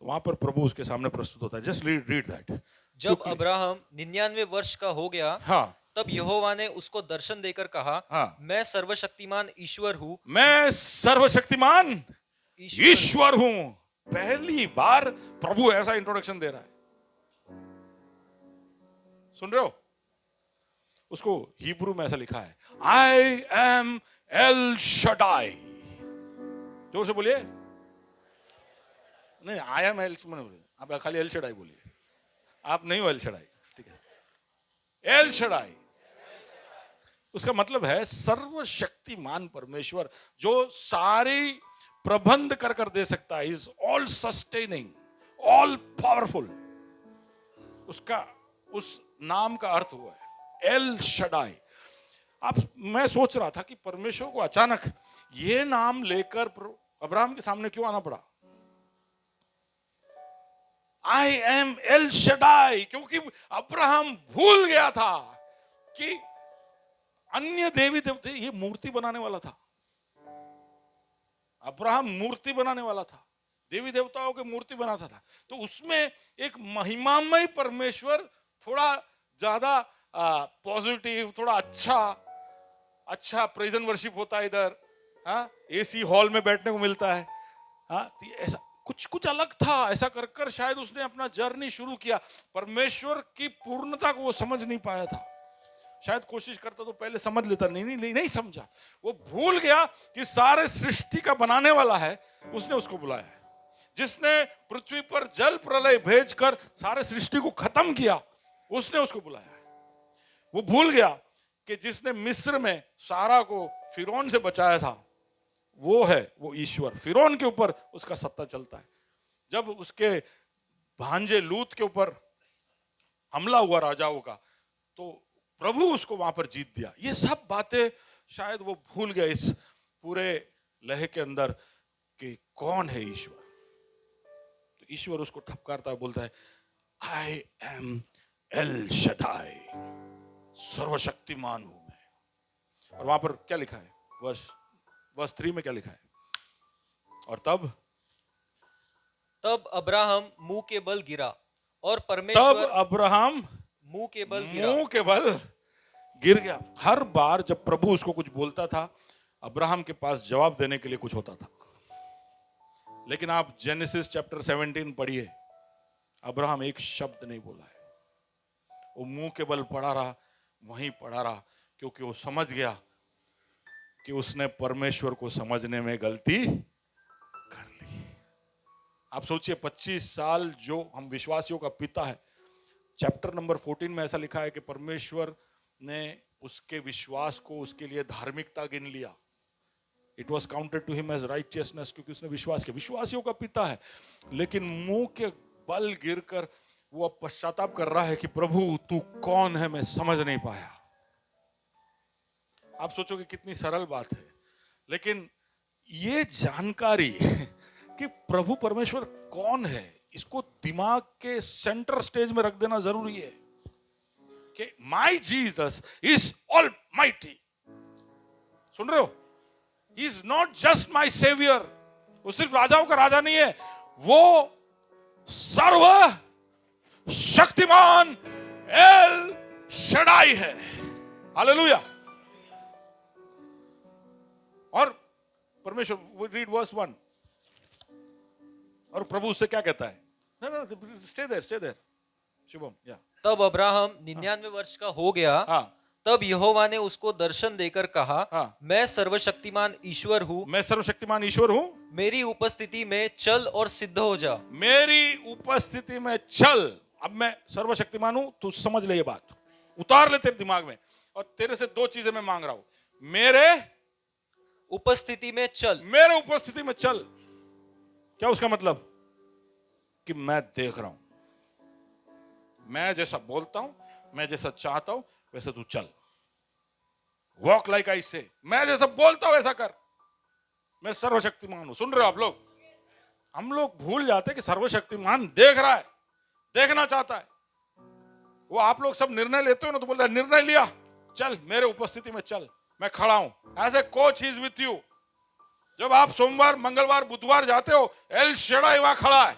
[SPEAKER 1] तो वहां पर प्रभु उसके सामने प्रस्तुत होता है। Just read that.
[SPEAKER 3] जब अब्राहम 99 वर्ष का हो गया,
[SPEAKER 1] हाँ,
[SPEAKER 3] तब यहोवा ने उसको दर्शन देकर कहा,
[SPEAKER 1] हाँ।
[SPEAKER 3] मैं सर्वशक्तिमान ईश्वर हूँ,
[SPEAKER 1] मैं सर्वशक्तिमान ईश्वर हूं। पहली बार प्रभु ऐसा इंट्रोडक्शन दे रहा है। सुन रहे हो? उसको हिब्रू में ऐसा लिखा है, आई एम एल शडाई। जोर से बोलिए। नहीं, आई एम एल बोलिए, आप खाली एल शडाई बोलिए। आप नहीं हो एल शडाई, ठीक है? एल शडाई उसका मतलब है सर्वशक्तिमान परमेश्वर, जो सारी प्रबंध कर कर दे सकता है। Is all sustaining, all powerful. उसका उस नाम का अर्थ हुआ है एल शडाई। मैं सोच रहा था कि परमेश्वर को अचानक ये नाम लेकर अब्राहम के सामने क्यों आना पड़ा? आई एम एल शडाई, क्योंकि अब्राहम भूल गया था कि अन्य देवी देवते, ये मूर्ति बनाने वाला था। अब्राहम मूर्ति बनाने वाला था, देवी देवताओं की मूर्ति बनाता था। तो उसमें एक महिमामय परमेश्वर थोड़ा ज्यादा पॉजिटिव, थोड़ा अच्छा प्रेज एंड वर्शिप होता है इधर। हाँ, एसी हॉल में बैठने को मिलता है। हाँ, तो ऐसा कुछ अलग था। ऐसा कर कर शायद उसने अपना जर्नी शुरू किया। परमेश्वर की पूर्णता को वो समझ नहीं पाया था। शायद कोशिश करता तो पहले समझ लेता, नहीं समझा। वो भूल गया कि सारे सृष्टि का बनाने वाला है, उसने उसको बुलाया है। जिसने पृथ्वी पर जल प्रलय भेजकर सारे सृष्टि को खत्म किया, उसने उसको बुलाया है। वो भूल गया कि जिसने मिस्र में सारा को फिरौन से बचाया था, वो ईश्वर। फिरौन के ऊपर उसका सत्ता चलता है। जब उसके भांजे लूत के ऊपर हमला हुआ राजाओं का, तो प्रभु उसको वहां पर जीत दिया। ये सब बातें शायद वो भूल गया इस पूरे लहे के अंदर कि कौन है ईश्वर। तो ईश्वर उसको ठपकारता है, बोलता है, आई एम एल शडाई, सर्वशक्तिमान हूं मैं। और वहां पर क्या लिखा है? वर्स 3 में क्या लिखा है? और तब
[SPEAKER 3] अब्राहम मुंह के बल गिरा और परमेश्वर,
[SPEAKER 1] तब अब्राहम
[SPEAKER 3] मुंह के बल
[SPEAKER 1] गिर गया। हर बार जब प्रभु उसको कुछ बोलता था, अब्राहम के पास जवाब देने के लिए कुछ होता था। लेकिन आप जेनेसिस चैप्टर 17 पढ़िए, अब्राहम एक शब्द नहीं बोला है। वो मुंह के बल पड़ा रहा, वहीं पड़ा रहा, क्योंकि वो समझ गया कि उसने परमेश्वर को समझने में गलती कर ली। आप सोचिए, 25 साल जो हम विश्वासियों का पिता है, चैप्टर नंबर 14 में ऐसा लिखा है कि परमेश्वर ने उसके विश्वास को उसके लिए धार्मिकता गिन लिया। It was counted to him as righteousness, क्योंकि उसने विश्वास किया। विश्वासियों का पिता है, लेकिन मुंह के बल गिरकर वो अब पश्चाताप कर रहा है कि प्रभु तू कौन है, मैं समझ नहीं पाया। आप सोचोगे कितनी सरल बात है, लेकिन ये जानकारी कि प्रभु परमेश्वर कौन है, इसको दिमाग के सेंटर स्टेज में रख देना जरूरी है कि माय जीसस इज ऑलमाइटी। सुन रहे हो? He is not just my saviour. वो सिर्फ राजाओं का राजा नहीं है, वो सर्व शक्तिमान एल शडाई है। हालेलुया। और परमेश्वर, रीड वर्स 1, और प्रभु उससे क्या कहता है? Stay there Shubham. या
[SPEAKER 3] तब अब्राहम 99 वर्ष का हो गया।
[SPEAKER 1] हाँ।
[SPEAKER 3] तब यहोवा ने उसको दर्शन देकर कहा,
[SPEAKER 1] हाँ।
[SPEAKER 3] मैं सर्वशक्तिमान ईश्वर हूँ,
[SPEAKER 1] मैं सर्वशक्तिमान ईश्वर हूं,
[SPEAKER 3] मेरी उपस्थिति में चल और सिद्ध हो जा।
[SPEAKER 1] मेरी उपस्थिति में चल। अब मैं सर्वशक्तिमान हूं, तू समझ ले, ये बात उतार ले तेरे दिमाग में। और तेरे से 2 चीजें मैं मांग रहा हूं। मेरे
[SPEAKER 3] उपस्थिति में चल।
[SPEAKER 1] मेरे उपस्थिति में चल। क्या उसका मतलब? कि मैं देख रहा हूं, मैं जैसा बोलता हूं, मैं जैसा चाहता हूं, वैसे तू चल। वॉक लाइक आई से, मैं जैसा बोलता हूं ऐसा कर, मैं सर्वशक्तिमान हूं। सुन रहे हो आप लोग? हम लोग भूल जाते कि सर्वशक्तिमान देख रहा है, देखना चाहता है। वो आप लोग सब निर्णय लेते हो ना, तो बोलता है निर्णय लिया, चल मेरे उपस्थिति में चल, मैं खड़ा हूं। As a coach he is with you. जब आप सोमवार, मंगलवार, बुधवार जाते हो, एल शेडाई वहां खड़ा है,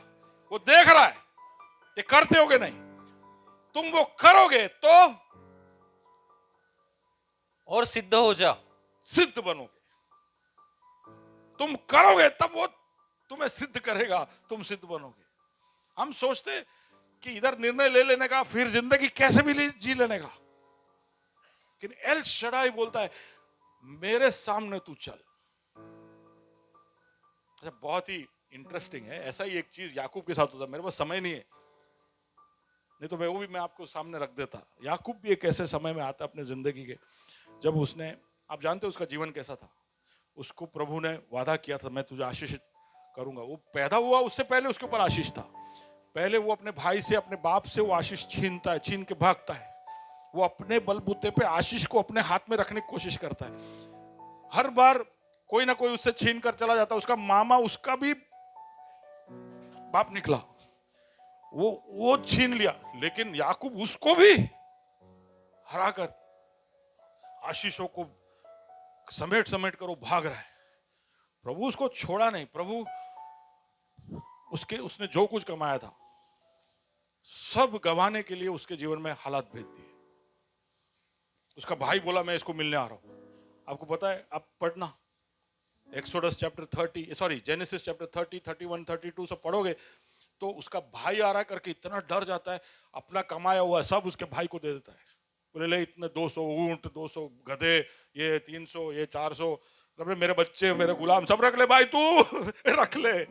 [SPEAKER 1] वो देख रहा है कि करते होगे नहीं। तुम वो करोगे तो
[SPEAKER 3] और सिद्ध हो जा।
[SPEAKER 1] सिद्ध बनोगे। तुम करोगे तब वो तुम्हें सिद्ध करेगा, तुम सिद्ध बनोगे। हम सोचते कि इधर निर्णय ले लेने का, फिर जिंदगी कैसे भी जी लेने का, लेकिन एल शडाई बोलता है मेरे सामने तू चल। अच्छा, बहुत ही इंटरेस्टिंग है। ऐसा ही एक चीज याकूब के साथ होता है। मेरे पास समय नहीं है, नहीं तो वो भी मैं आपको सामने रख देता। याकूब भी एक ऐसे समय में आता अपने जिंदगी के, जब उसने, आप जानते हो उसका जीवन कैसा था। उसको प्रभु ने वादा किया था मैं तुझे आशीषित करूंगा। वो पैदा हुआ उससे पहले उसके ऊपर आशीष था। पहले वो अपने भाई से, अपने बाप से वो आशीष छीनता है, छीन के भागता है। वो अपने बलबूते पे आशीष को अपने हाथ में रखने की कोशिश करता है। हर बार कोई ना कोई उससे छीन कर चला जाता। उसका मामा उसका भी बाप निकला, वो छीन लिया, लेकिन याकूब उसको भी हराकर आशीषों को समेट समेट कर वो भाग रहा है। प्रभु उसको छोड़ा नहीं। प्रभु उसने जो कुछ कमाया था सब गंवाने के लिए उसके जीवन में हालात भेज दिए। उसका भाई बोला मैं इसको मिलने आ रहा हूं। आपको पता है, आप पढ़ना exodus chapter 30, sorry genesis chapter 30, 31, 32 सब पढ़ोगे तो उसका भाई आ रहा है करके इतना डर जाता है, अपना कमाया हुआ सब उसके भाई को दे देता है। बोले ले इतने 200 ऊंट, 200 गधे, ये 300, ये 400, मेरे बच्चे, मेरे गुलाम सब रख ले भाई, तू रख ले।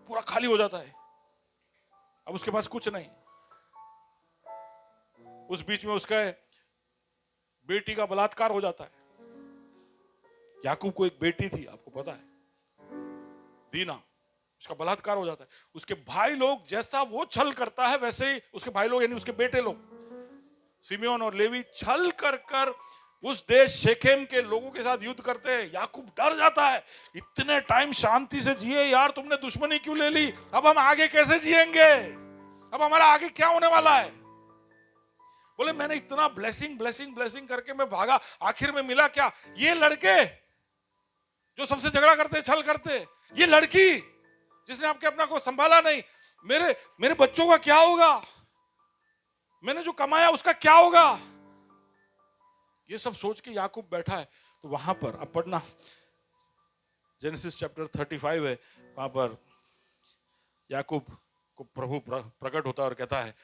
[SPEAKER 1] पूरा खाली हो जाता है। अब उसके पास कुछ नहीं। उस बीच में उसका बेटी का बलात्कार हो जाता है। याकूब को एक बेटी थी, आपको पता है, दीना। उसका बलात्कार हो जाता है। उसके भाई लोग जैसा वो छल करता है वैसे ही उसके भाई लोग, यानी उसके बेटे लोग सिमियोन और लेवी, छल कर कर उस देश शेखेम के लोगों के साथ युद्ध करते हैं। याकूब डर जाता है, इतने टाइम शांति से जिए यार, तुमने दुश्मनी क्यों ले ली? अब हम आगे कैसे जिएंगे? अब हमारा आगे क्या होने वाला है? बोले मैंने इतना ब्लेसिंग ब्लेसिंग ब्लेसिंग करके मैं भागा, आखिर में मिला क्या? ये लड़के जो सबसे झगड़ा करते, छल करते, ये लड़की जिसने आपके अपना को संभाला नहीं, मेरे बच्चों का क्या होगा? मैंने जो कमाया उसका क्या होगा? ये सब सोच के याकूब बैठा है। तो वहां पर अब पढ़ना, जेनेसिस चैप्टर 35 है, वहां पर याकूब को प्रभु प्रकट होता है और कहता है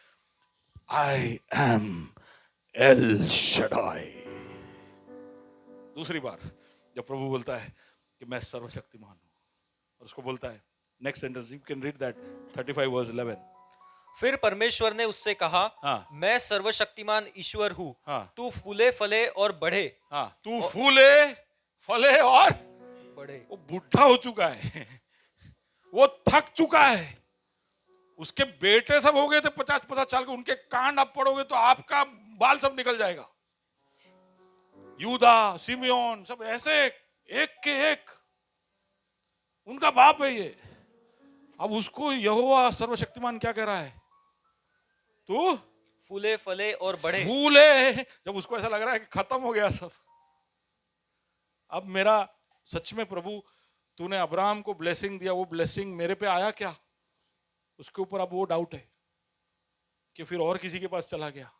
[SPEAKER 1] आई एम एल शडाई। दूसरी बार जब प्रभु बोलता है कि मैं सर्वशक्तिमान हूं, और उसको बोलता है, next sentence you can read that, 35 verse 11।
[SPEAKER 3] फिर परमेश्वर ने उससे कहा,
[SPEAKER 1] हाँ।
[SPEAKER 3] मैं सर्वशक्तिमान ईश्वर हूँ,
[SPEAKER 1] हाँ।
[SPEAKER 3] तू फूले फले और बढ़े।
[SPEAKER 1] हाँ, तू फूले फले और
[SPEAKER 3] बढ़े।
[SPEAKER 1] वो बुढ़ा हो चुका है, वो थक चुका है। उसके बेटे सब हो गए थे 50-50 साल के, उनके कान आप पढ़ोगे तो आपका बाल सब निकल जाएगा। यूदा, सिमियोन सब ऐसे एक के एक उनका बाप है ये। अब उसको यहोवा सर्वशक्तिमान क्या कह रहा है? तू
[SPEAKER 3] फूले फले और बढ़े।
[SPEAKER 1] फूले। जब उसको ऐसा लग रहा है कि खत्म हो गया सब, अब मेरा सच में प्रभु तूने अब्राहम को ब्लेसिंग दिया, वो ब्लेसिंग मेरे पे आया क्या? उसके ऊपर अब वो डाउट है कि फिर और किसी के पास चला गया।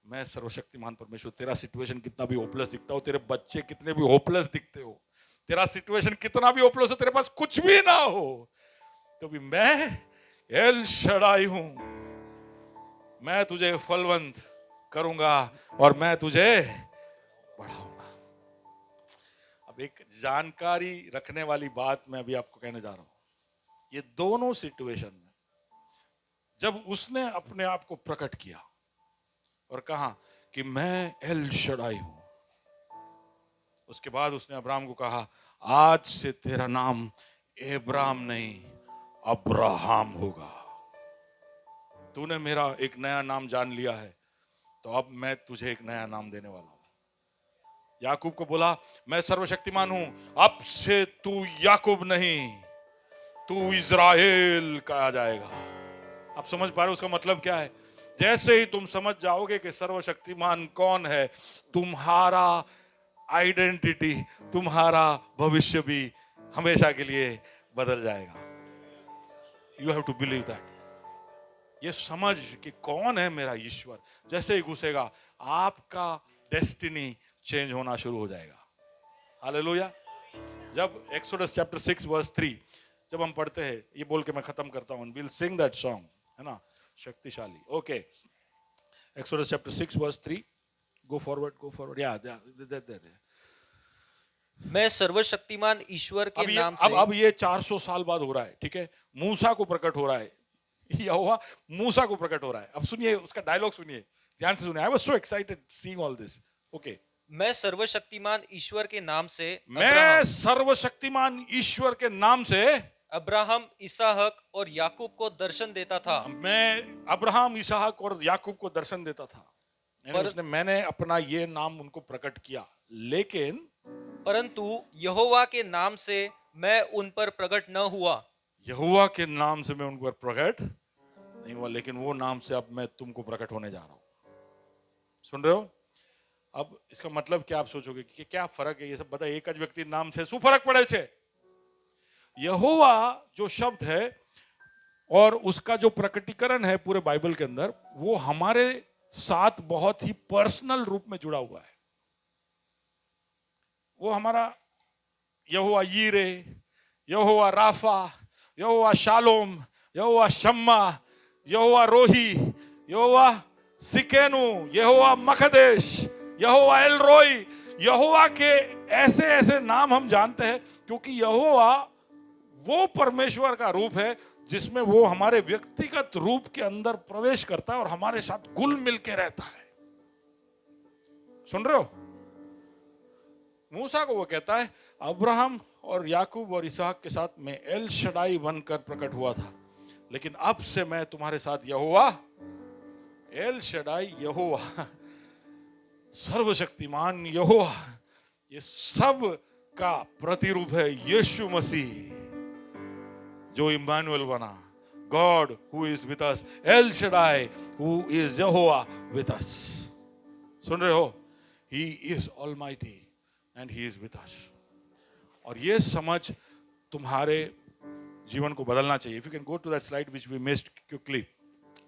[SPEAKER 1] मैं सर्वशक्तिमान परमेश्वर, तेरा सिचुएशन कितना भी होपलेस दिखता हो, तेरे बच्चे कितने भी होपलेस दिखते हो, तेरा सिचुएशन कितना भी होपलेस हो, तेरे पास कुछ भी ना हो, तो भी मैं एल शडाई हूं। मैं तुझे फलवंत करूंगा और मैं तुझे बढ़ाऊंगा। अब एक जानकारी रखने वाली बात मैं अभी आपको कहने जा रहा हूं। ये दोनों सिचुएशन में जब उसने अपने आप को प्रकट किया और कहा कि मैं एल शडाई हूं, उसके बाद उसने अब्राहम को कहा आज से तेरा नाम एब्राम नहीं अब्राहम होगा। तूने मेरा एक नया नाम जान लिया है, तो अब मैं तुझे एक नया नाम देने वाला हूं। याकूब को बोला मैं सर्वशक्तिमान हूं, अब से तू याकूब नहीं, तू इज़राइल कहा जाएगा। आप समझ पा रहे हो उसका मतलब क्या है? जैसे ही तुम समझ जाओगे कि सर्वशक्तिमान कौन है, तुम्हारा आइडेंटिटी, तुम्हारा भविष्य भी हमेशा के लिए बदल जाएगा। You have to believe that. ये समझ कि कौन है मेरा ईश्वर जैसे ही घुसेगा, आपका डेस्टिनी चेंज होना शुरू हो जाएगा। हालेलुया। जब एक्सोडस चैप्टर 6 वर्स 3 जब हम पढ़ते हैं, ये बोल के मैं खत्म करता हूं, विल सिंग दैट सॉन्ग, है ना, शक्तिशाली। Okay, Exodus chapter 6 verse 3, go forward, या
[SPEAKER 3] मैं सर्वशक्तिमान ईश्वर के नाम से।
[SPEAKER 1] अब ये 400 साल बाद हो रहा है, ठीक है, मूसा को प्रकट हो रहा है, यहोवा मूसा को प्रकट हो रहा है। अब सुनिए उसका डायलॉग, सुनिए ध्यान से सुनिए। I was so excited seeing all this. Okay,
[SPEAKER 3] मैं सर्वशक्तिमान ईश्वर के नाम से
[SPEAKER 1] मैं सर्वशक्तिमान ईश्वर के नाम से
[SPEAKER 3] अब्राहम, इसहाक और याकूब को दर्शन देता था।
[SPEAKER 1] मैं अब्राहम, इसहाक और याकूब को दर्शन देता था, मैंने अपना ये नाम उनको प्रकट किया, लेकिन
[SPEAKER 3] परंतु यहोवा के नाम से मैं उन पर प्रकट न हुआ।
[SPEAKER 1] यहोवा के नाम से मैं उन पर प्रकट नहीं हुआ, लेकिन वो नाम से अब मैं तुमको प्रकट होने जा रहा हूं। सुन रहे हो? अब इसका मतलब क्या आप सोचोगे कि क्या फर्क है? ये सब बता, एक व्यक्ति नाम से शू फर्क पड़े छे? यहोवा जो शब्द है और उसका जो प्रकटीकरण है पूरे बाइबल के अंदर, वो हमारे साथ बहुत ही पर्सनल रूप में जुड़ा हुआ है। वो हमारा यहोवा यीरे, यहोवा राफा, यहोवा शालोम, यहोवा शम्मा, यहोवा रोही, यहोवा सिकेनु, यहोवा मखदेश, यहोवा एल रोई, यहोवा के ऐसे ऐसे नाम हम जानते हैं, क्योंकि यहोवा वो परमेश्वर का रूप है जिसमें वो हमारे व्यक्तिगत रूप के अंदर प्रवेश करता है और हमारे साथ घुल मिल के रहता है। सुन रहे हो? मूसा को वो कहता है अब्राहम और याकूब और इसहाक के साथ मैं एल शडाई बनकर प्रकट हुआ था, लेकिन अब से मैं तुम्हारे साथ यहोवा, एल शडाई यहोवा, सर्वशक्तिमान यहोवा, ये सब का प्रतिरूप है यीशु मसीह जो इम्मानुएल बना, God who is with us, El Shaddai who is Jehovah with us. सुन रहे हो? He is almighty and he is with us. और ये समझ तुम्हारे जीवन को बदलना चाहिए। If you can go to that slide which we missed quickly.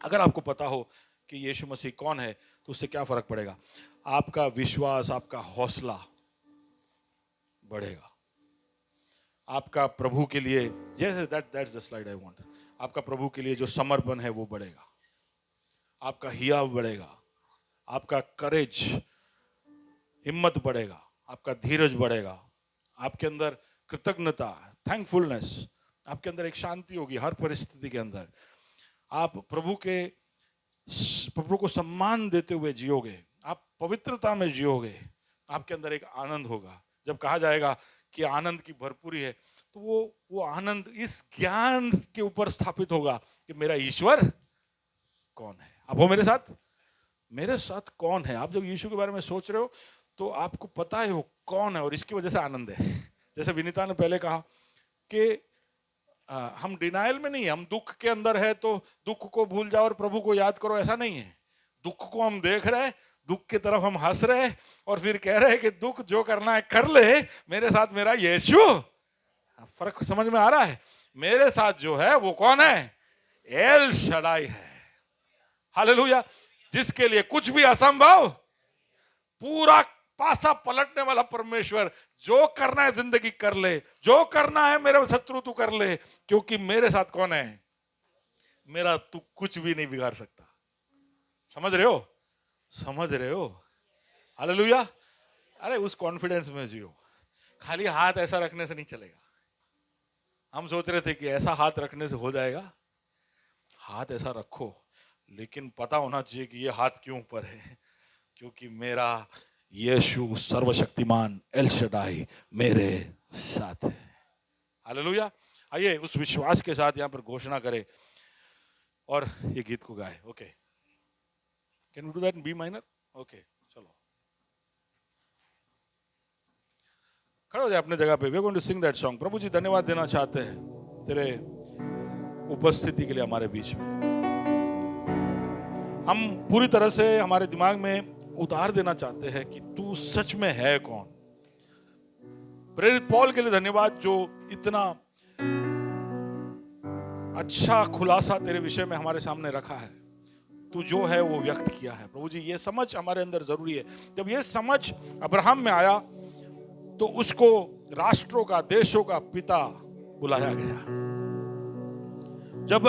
[SPEAKER 1] अगर आपको पता हो कि यीशु मसीह कौन है तो उससे क्या फर्क पड़ेगा? आपका विश्वास, आपका हौसला बढ़ेगा। आपका प्रभु के लिए, yes, that's the slide I want, आपका प्रभु के लिए जो समर्पण है वो बढ़ेगा, आपका हियाव बढ़ेगा, आपका करेज, हिम्मत बढ़ेगा, आपका धीरज बढ़ेगा, आपके अंदर कृतज्ञता, थैंकफुलनेस, आपके अंदर एक शांति होगी हर परिस्थिति के अंदर। आप प्रभु को सम्मान देते हुए जियोगे, आप पवित्रता में जियोगे, आपके अंदर एक आनंद होगा। जब कहा जाएगा कि आनंद की भरपूरी है, तो वो आनंद इस ज्ञान के ऊपर स्थापित होगा कि मेरा ईश्वर कौन है। आप हो मेरे साथ कौन है? आप जब यीशु के बारे में सोच रहे हो तो आपको पता है वो कौन है, और इसकी वजह से आनंद है। जैसे विनीता ने पहले कहा कि हम डिनाइल में नहीं, हम दुख के अंदर है तो दुख को भूल जाओ और प्रभु को याद करो, ऐसा नहीं है। दुख को हम देख रहे हैं, दुख की तरफ हम हंस रहे हैं और फिर कह रहे हैं कि दुख जो करना है कर ले, मेरे साथ मेरा यीशु। फर्क समझ में आ रहा है? मेरे साथ जो है वो कौन है? एल शडाई है। हालेलुया। जिसके लिए कुछ भी असंभव, पूरा पासा पलटने वाला परमेश्वर, जो करना है जिंदगी कर ले, जो करना है मेरे शत्रु तू कर ले, क्योंकि मेरे साथ कौन है? मेरा तू कुछ भी नहीं बिगाड़ सकता। समझ रहे हो? समझ रहे हो? हालेलुया। अरे उस कॉन्फिडेंस में जियो। खाली हाथ ऐसा रखने से नहीं चलेगा। हम सोच रहे थे कि ऐसा हाथ रखने से हो जाएगा। हाथ ऐसा रखो, लेकिन पता होना चाहिए कि ये हाथ क्यों ऊपर है, क्योंकि मेरा यीशु सर्वशक्तिमान एल शडाई मेरे साथ है। हालेलुया। आइए उस विश्वास के साथ यहाँ पर घोषणा करें और ये गीत को गाए। Okay, can we do that in B minor? Okay, चलो खड़े हो जाए अपने जगह पे। We are going to sing that song. प्रभु जी धन्यवाद देना चाहते हैं तेरे उपस्थिति के लिए हमारे बीच में। हम पूरी तरह से हमारे दिमाग में उतार देना चाहते हैं कि तू सच में है कौन। प्रेरित पौल के लिए धन्यवाद जो इतना अच्छा खुलासा तेरे विषय में हमारे सामने रखा है। तू जो है वो व्यक्त किया है। प्रभु जी ये समझ हमारे अंदर जरूरी है। जब ये समझ अब्राहम में आया तो उसको राष्ट्रों का, देशों का पिता बुलाया गया। जब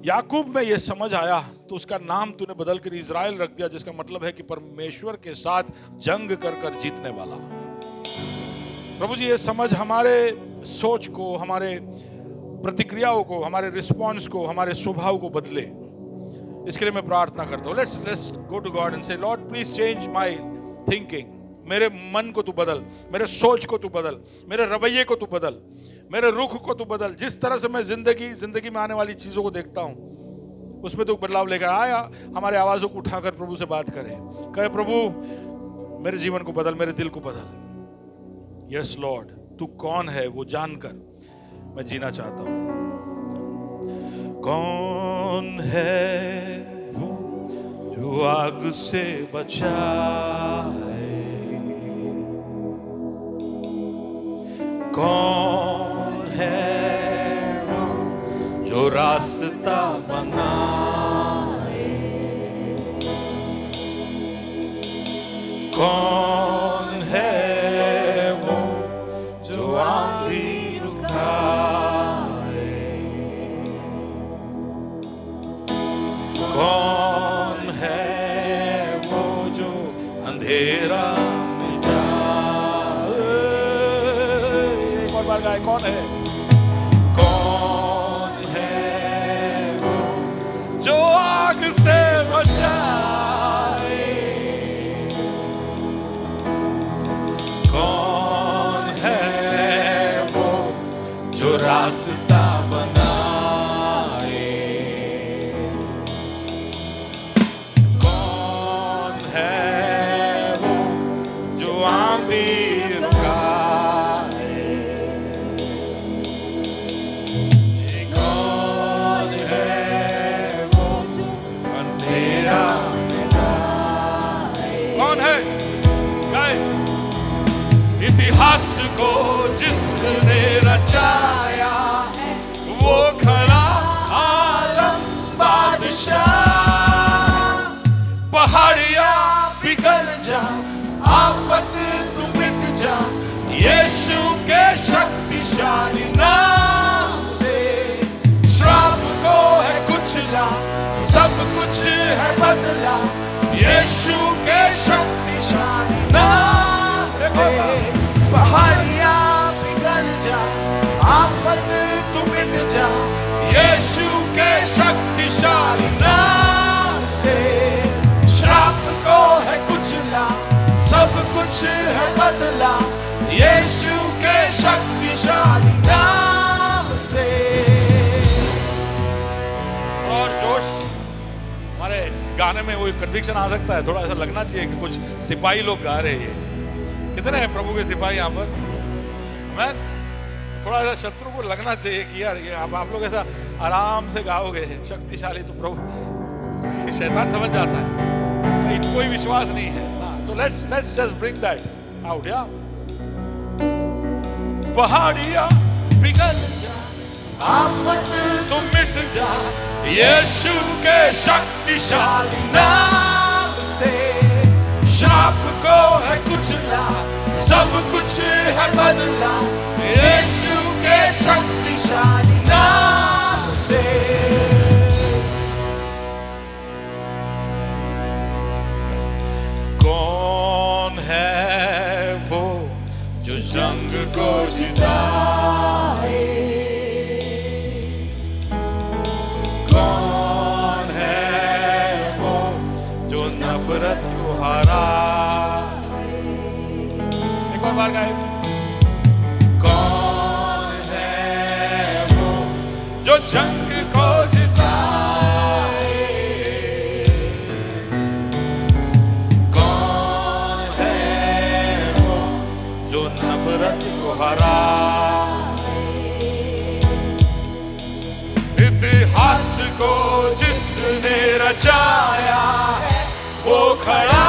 [SPEAKER 1] याकूब में ये समझ आया तो उसका नाम तूने बदल कर इज़राइल रख दिया, जिसका मतलब है कि परमेश्वर के साथ जंग कर कर जीतने वाला। प्रभु जी ये समझ हमारे सोच को, हमारे प्रतिक्रियाओं को, हमारे रिस्पॉन्स को, हमारे स्वभाव को बदले। इसके लिए मैं प्रार्थना करता हूँ। Let's go to God and say Lord please change my thinking. मेरे मन को तू बदल, मेरे सोच को तू बदल, मेरे रवैये को तू बदल, मेरे रुख को तू बदल। जिस तरह से मैं जिंदगी में आने वाली चीजों को देखता हूँ उसमें तो बदलाव लेकर आया। हमारे आवाजों को उठाकर प्रभु से बात करें, कहे प्रभु मेरे जीवन को बदल, मेरे दिल को बदल। यस लॉर्ड, तू कौन है वो जानकर मैं जीना चाहता हूँ। कौन है वो जो आग से बचाए, कौन है वो जो रास्ता बनाए, कौन है वो जो आंधी रुकाए, कौन है वो जो अंधेरा गाय। कौन है? कौन है वो जो आग से बचाए, कौन है वो जो रास्ता बनाए, कौन है वो जो आंधी इतिहास को जिसने रचाया वो खड़ा आलम बादशाह। पहाड़ियां पिघल जा, आफत तू मिट जा, यीशु के शक्तिशाली नाम से। श्राप को है कुचला, सब कुछ है बदला, यीशु के शक्तिशाली नाम से। पहाड़ियां पिघल जा, आफत तू मिट जा, यीशु के शक्तिशाली नाम से। श्राप को है कुचला, सब कुछ है बदला, यीशु के शक्तिशाली नाम से। और जोश हमारे गाने में वो कन्विक्शन आ सकता है। थोड़ा ऐसा लगना चाहिए कि कुछ सिपाही लोग गा रहे हैं। कितने हैं प्रभु के सिपाही यहाँ पर? मैं थोड़ा ऐसा शत्रु को लगना चाहिए कि यार ये आप लोग ऐसा आराम से गाओगे शक्तिशाली, तो प्रभु शैतान समझ जाता है इन कोई विश्वास नहीं है ना। So let's just bring that out. या पहाड़ियां पिघल जा, आफत तुम मिट जा, यीशु के शक्तिशाली नाम से। श्राप को है कुचला, सब कुछ है बदला, यीशु के शक्तिशाली नाम से। कौन है वो जो जंग को जिताए, कौन है वो जो नफरत को हराए। एक और बार गाए। कौन है वो जो जंग को जिताए, इतिहास को जिसने रचाया है वो खड़ा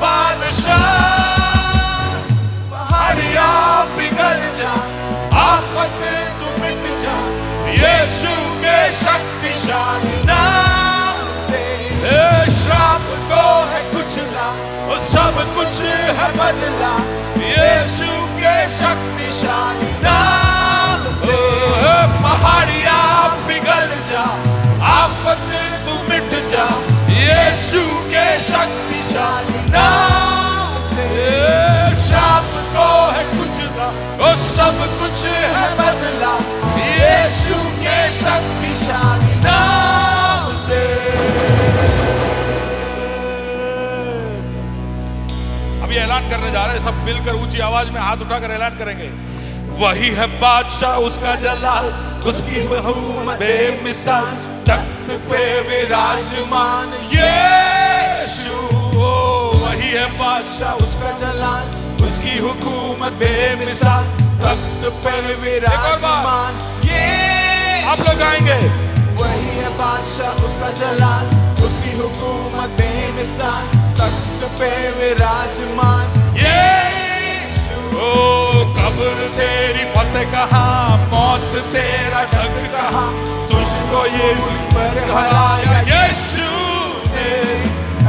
[SPEAKER 1] बादशाह। पहाड़ियां पिघल जा, आफत तू मिट जा, यीशु के शक्तिशाली नाम से। श्राप को है कुचला, वो सब कुछ है बदला, यीशु के शक्तिशाली नाम से। पहाड़ियां पिघल जा, आफत तू मिट जा, यीशु के शक्तिशाली नाम से। श्राप को है कुचला, वो सब कुछ है बदला, यीशु के शक्तिशाली नाम से। अभी ऐलान करने जा रहे हैं, सब मिलकर ऊंची आवाज में हाथ उठाकर ऐलान करेंगे। वही है बादशाह, उसका जलाल, उसकी बहुमत बेमिसाल, तख्त पे विराजमान यीशु। वही है बादशाह, उसका जलाल, उसकी हुकूमत बेमिसाल, तख्त पे विराजमान यीशु। आप लोग गाएंगे। वही है बादशाह, उसका जलाल, उसकी हुकूमत बेमिसाल, तख्त पे विराजमान यीशु। ओ कब्र तेरी फतेह कहाँ, मौत तेरा ढंग कहाँ, तुझको यीशु पर हराया यीशु ने।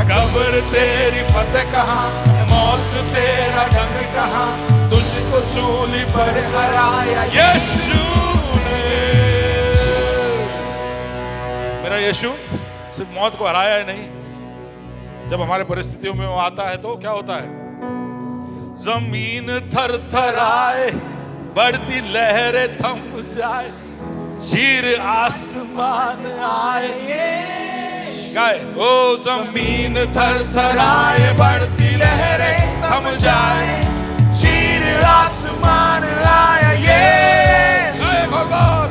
[SPEAKER 1] कब्र तेरी फतेह कहाँ, मौत तेरा ढंग कहाँ, तुझको सूली पर हराया यीशु ने। मेरा यीशु सिर्फ मौत को हराया है नहीं, जब हमारे परिस्थितियों में वो आता है तो क्या होता है? जमीन थरथराए, बढ़ती लहरें थम जाए, चीर आसमान आए। गाए। ओ जमीन थरथराए, बढ़ती लहरें थम जाए, चीर आसमान आया यीशु।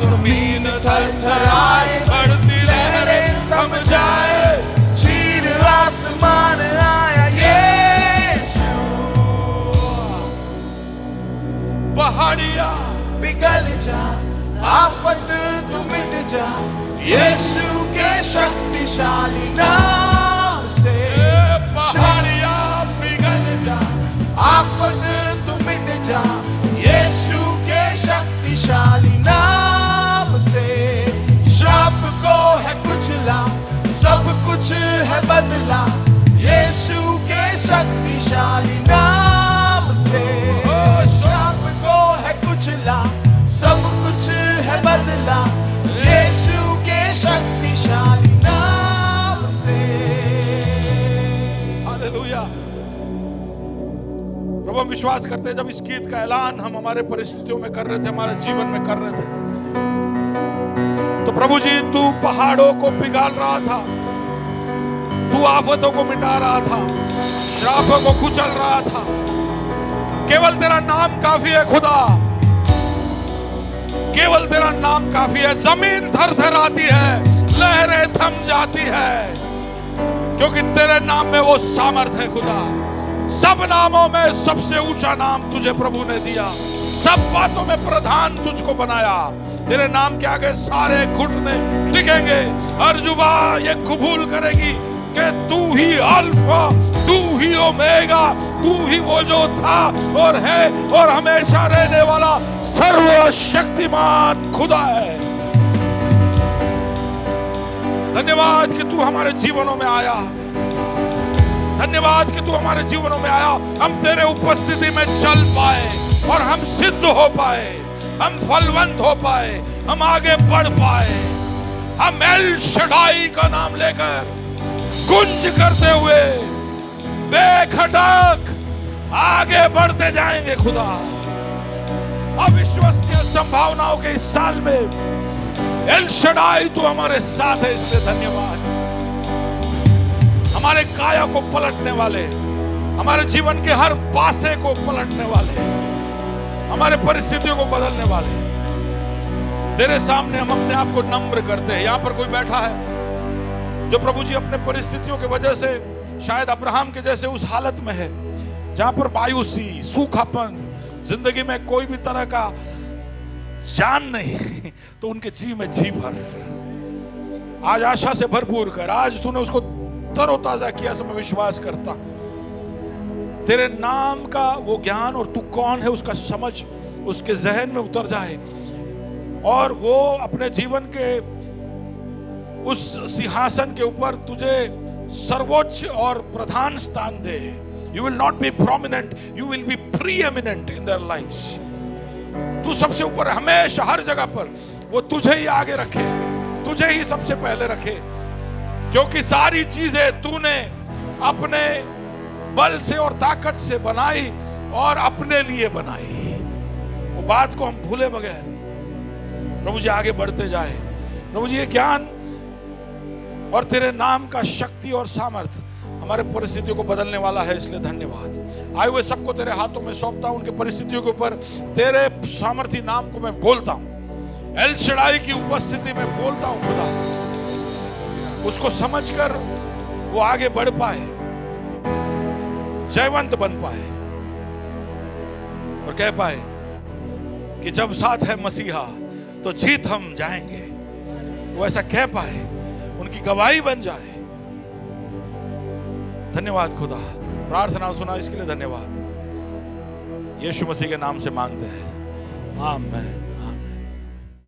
[SPEAKER 1] जमीन थरथराए, बढ़ती लहरें थम जाए, चीर आसमान आया यीशु। पहाड़ियां पिघल जा, आफत तू मिट जा, यीशु के शक्तिशाली नाम से। पहाड़ियां पिघल जा, आफत तू मिट जा, यीशु के शक्तिशाली नाम से। श्राप को है कुचला, सब कुछ है बदला, यीशु के शक्तिशाली नाम से। श्राप को है कुचला, सब कुछ है बदला, यीशु के शक्तिशाली नाम से। हालेलुया। प्रभु हम विश्वास करते हैं, जब इस गीत का ऐलान हम हमारे परिस्थितियों में कर रहे थे, हमारे जीवन में कर रहे थे, तो प्रभु जी तू पहाड़ों को पिघाल रहा था, तू आफतों को मिटा रहा था, श्रापों को कुचल रहा था। केवल तेरा नाम काफी है खुदा, केवल तेरा नाम काफी है। जमीन थरथराती है, लहरें थम जाती है, क्योंकि तेरे नाम में वो सामर्थ है खुदा। सब नामों में सबसे ऊंचा नाम तुझे प्रभु ने दिया, सब बातों में प्रधान तुझको बनाया। तेरे नाम के आगे सारे घुटने टिकेंगे, हर जुबान ये कबूल करेगी कि तू ही अल्फा, तू ही ओमेगा, तू ही वो जो था और है और हमेशा रहने वाला सर्वशक्तिमान खुदा है। धन्यवाद कि तू हमारे जीवनों में आया, धन्यवाद कि तू हमारे जीवनों में आया। हम तेरे उपस्थिति में चल पाए और हम सिद्ध हो पाए, हम फलवंत हो पाए, हम आगे बढ़ पाए। हम एल शडाई का नाम लेकर गुंज करते हुए बेखटक आगे बढ़ते जाएंगे खुदा। अविश्वसनीय संभावनाओं के इस साल में एल शडाई तू हमारे साथ है, इसलिए धन्यवाद। हमारे काया को पलटने वाले, हमारे जीवन के हर पासे को पलटने वाले, हमारे परिस्थितियों को बदलने वाले, तेरे सामने हम अपने आप को नम्र करते हैं। यहां पर कोई बैठा है जो प्रभु जी अपने परिस्थितियों की वजह से शायद अब्राहम के जैसे उस हालत में है जहां पर मायूसी, सूखापन, जिंदगी में कोई भी तरह का जान नहीं तो उनके जी में जी भर। आज आशा से भरपूर कर। आज तूने उसको तरोताजा किया, मैं विश्वास करता। तेरे नाम का वो ज्ञान और तू कौन है उसका समझ उसके जहन में उतर जाए और वो अपने जीवन के उस सिंहासन के ऊपर तुझे सर्वोच्च और प्रधान स्थान दे। You will not be prominent, you will be preeminent in their lives. तू सबसे ऊपर, हमेशा हर जगह पर वो तुझे ही आगे रखे, तुझे ही सबसे पहले रखे, क्योंकि सारी चीजें तूने अपने बल से और ताकत से बनाई और अपने लिए बनाई। वो बात को हम भूले बगैर प्रभु जी आगे बढ़ते जाए। प्रभु जी ये ज्ञान और तेरे नाम का शक्ति और सामर्थ हमारे परिस्थितियों को बदलने वाला है, इसलिए धन्यवाद। आए हुए सबको तेरे हाथों में सौंपता हूं, उनके परिस्थितियों के ऊपर तेरे सामर्थी नाम को मैं बोलता हूं। एल शडाई की उपस्थिति में बोलता हूं खुदा, उसको समझकर वो आगे बढ़ पाए, जयवंत बन पाए और कह पाए कि जब साथ है मसीहा तो जीत हम जाएंगे। वो ऐसा कह पाए, उनकी गवाही बन जाए। धन्यवाद खुदा, प्रार्थना सुना इसके लिए धन्यवाद। यीशु मसीह के नाम से मांगते हैं, आमीन।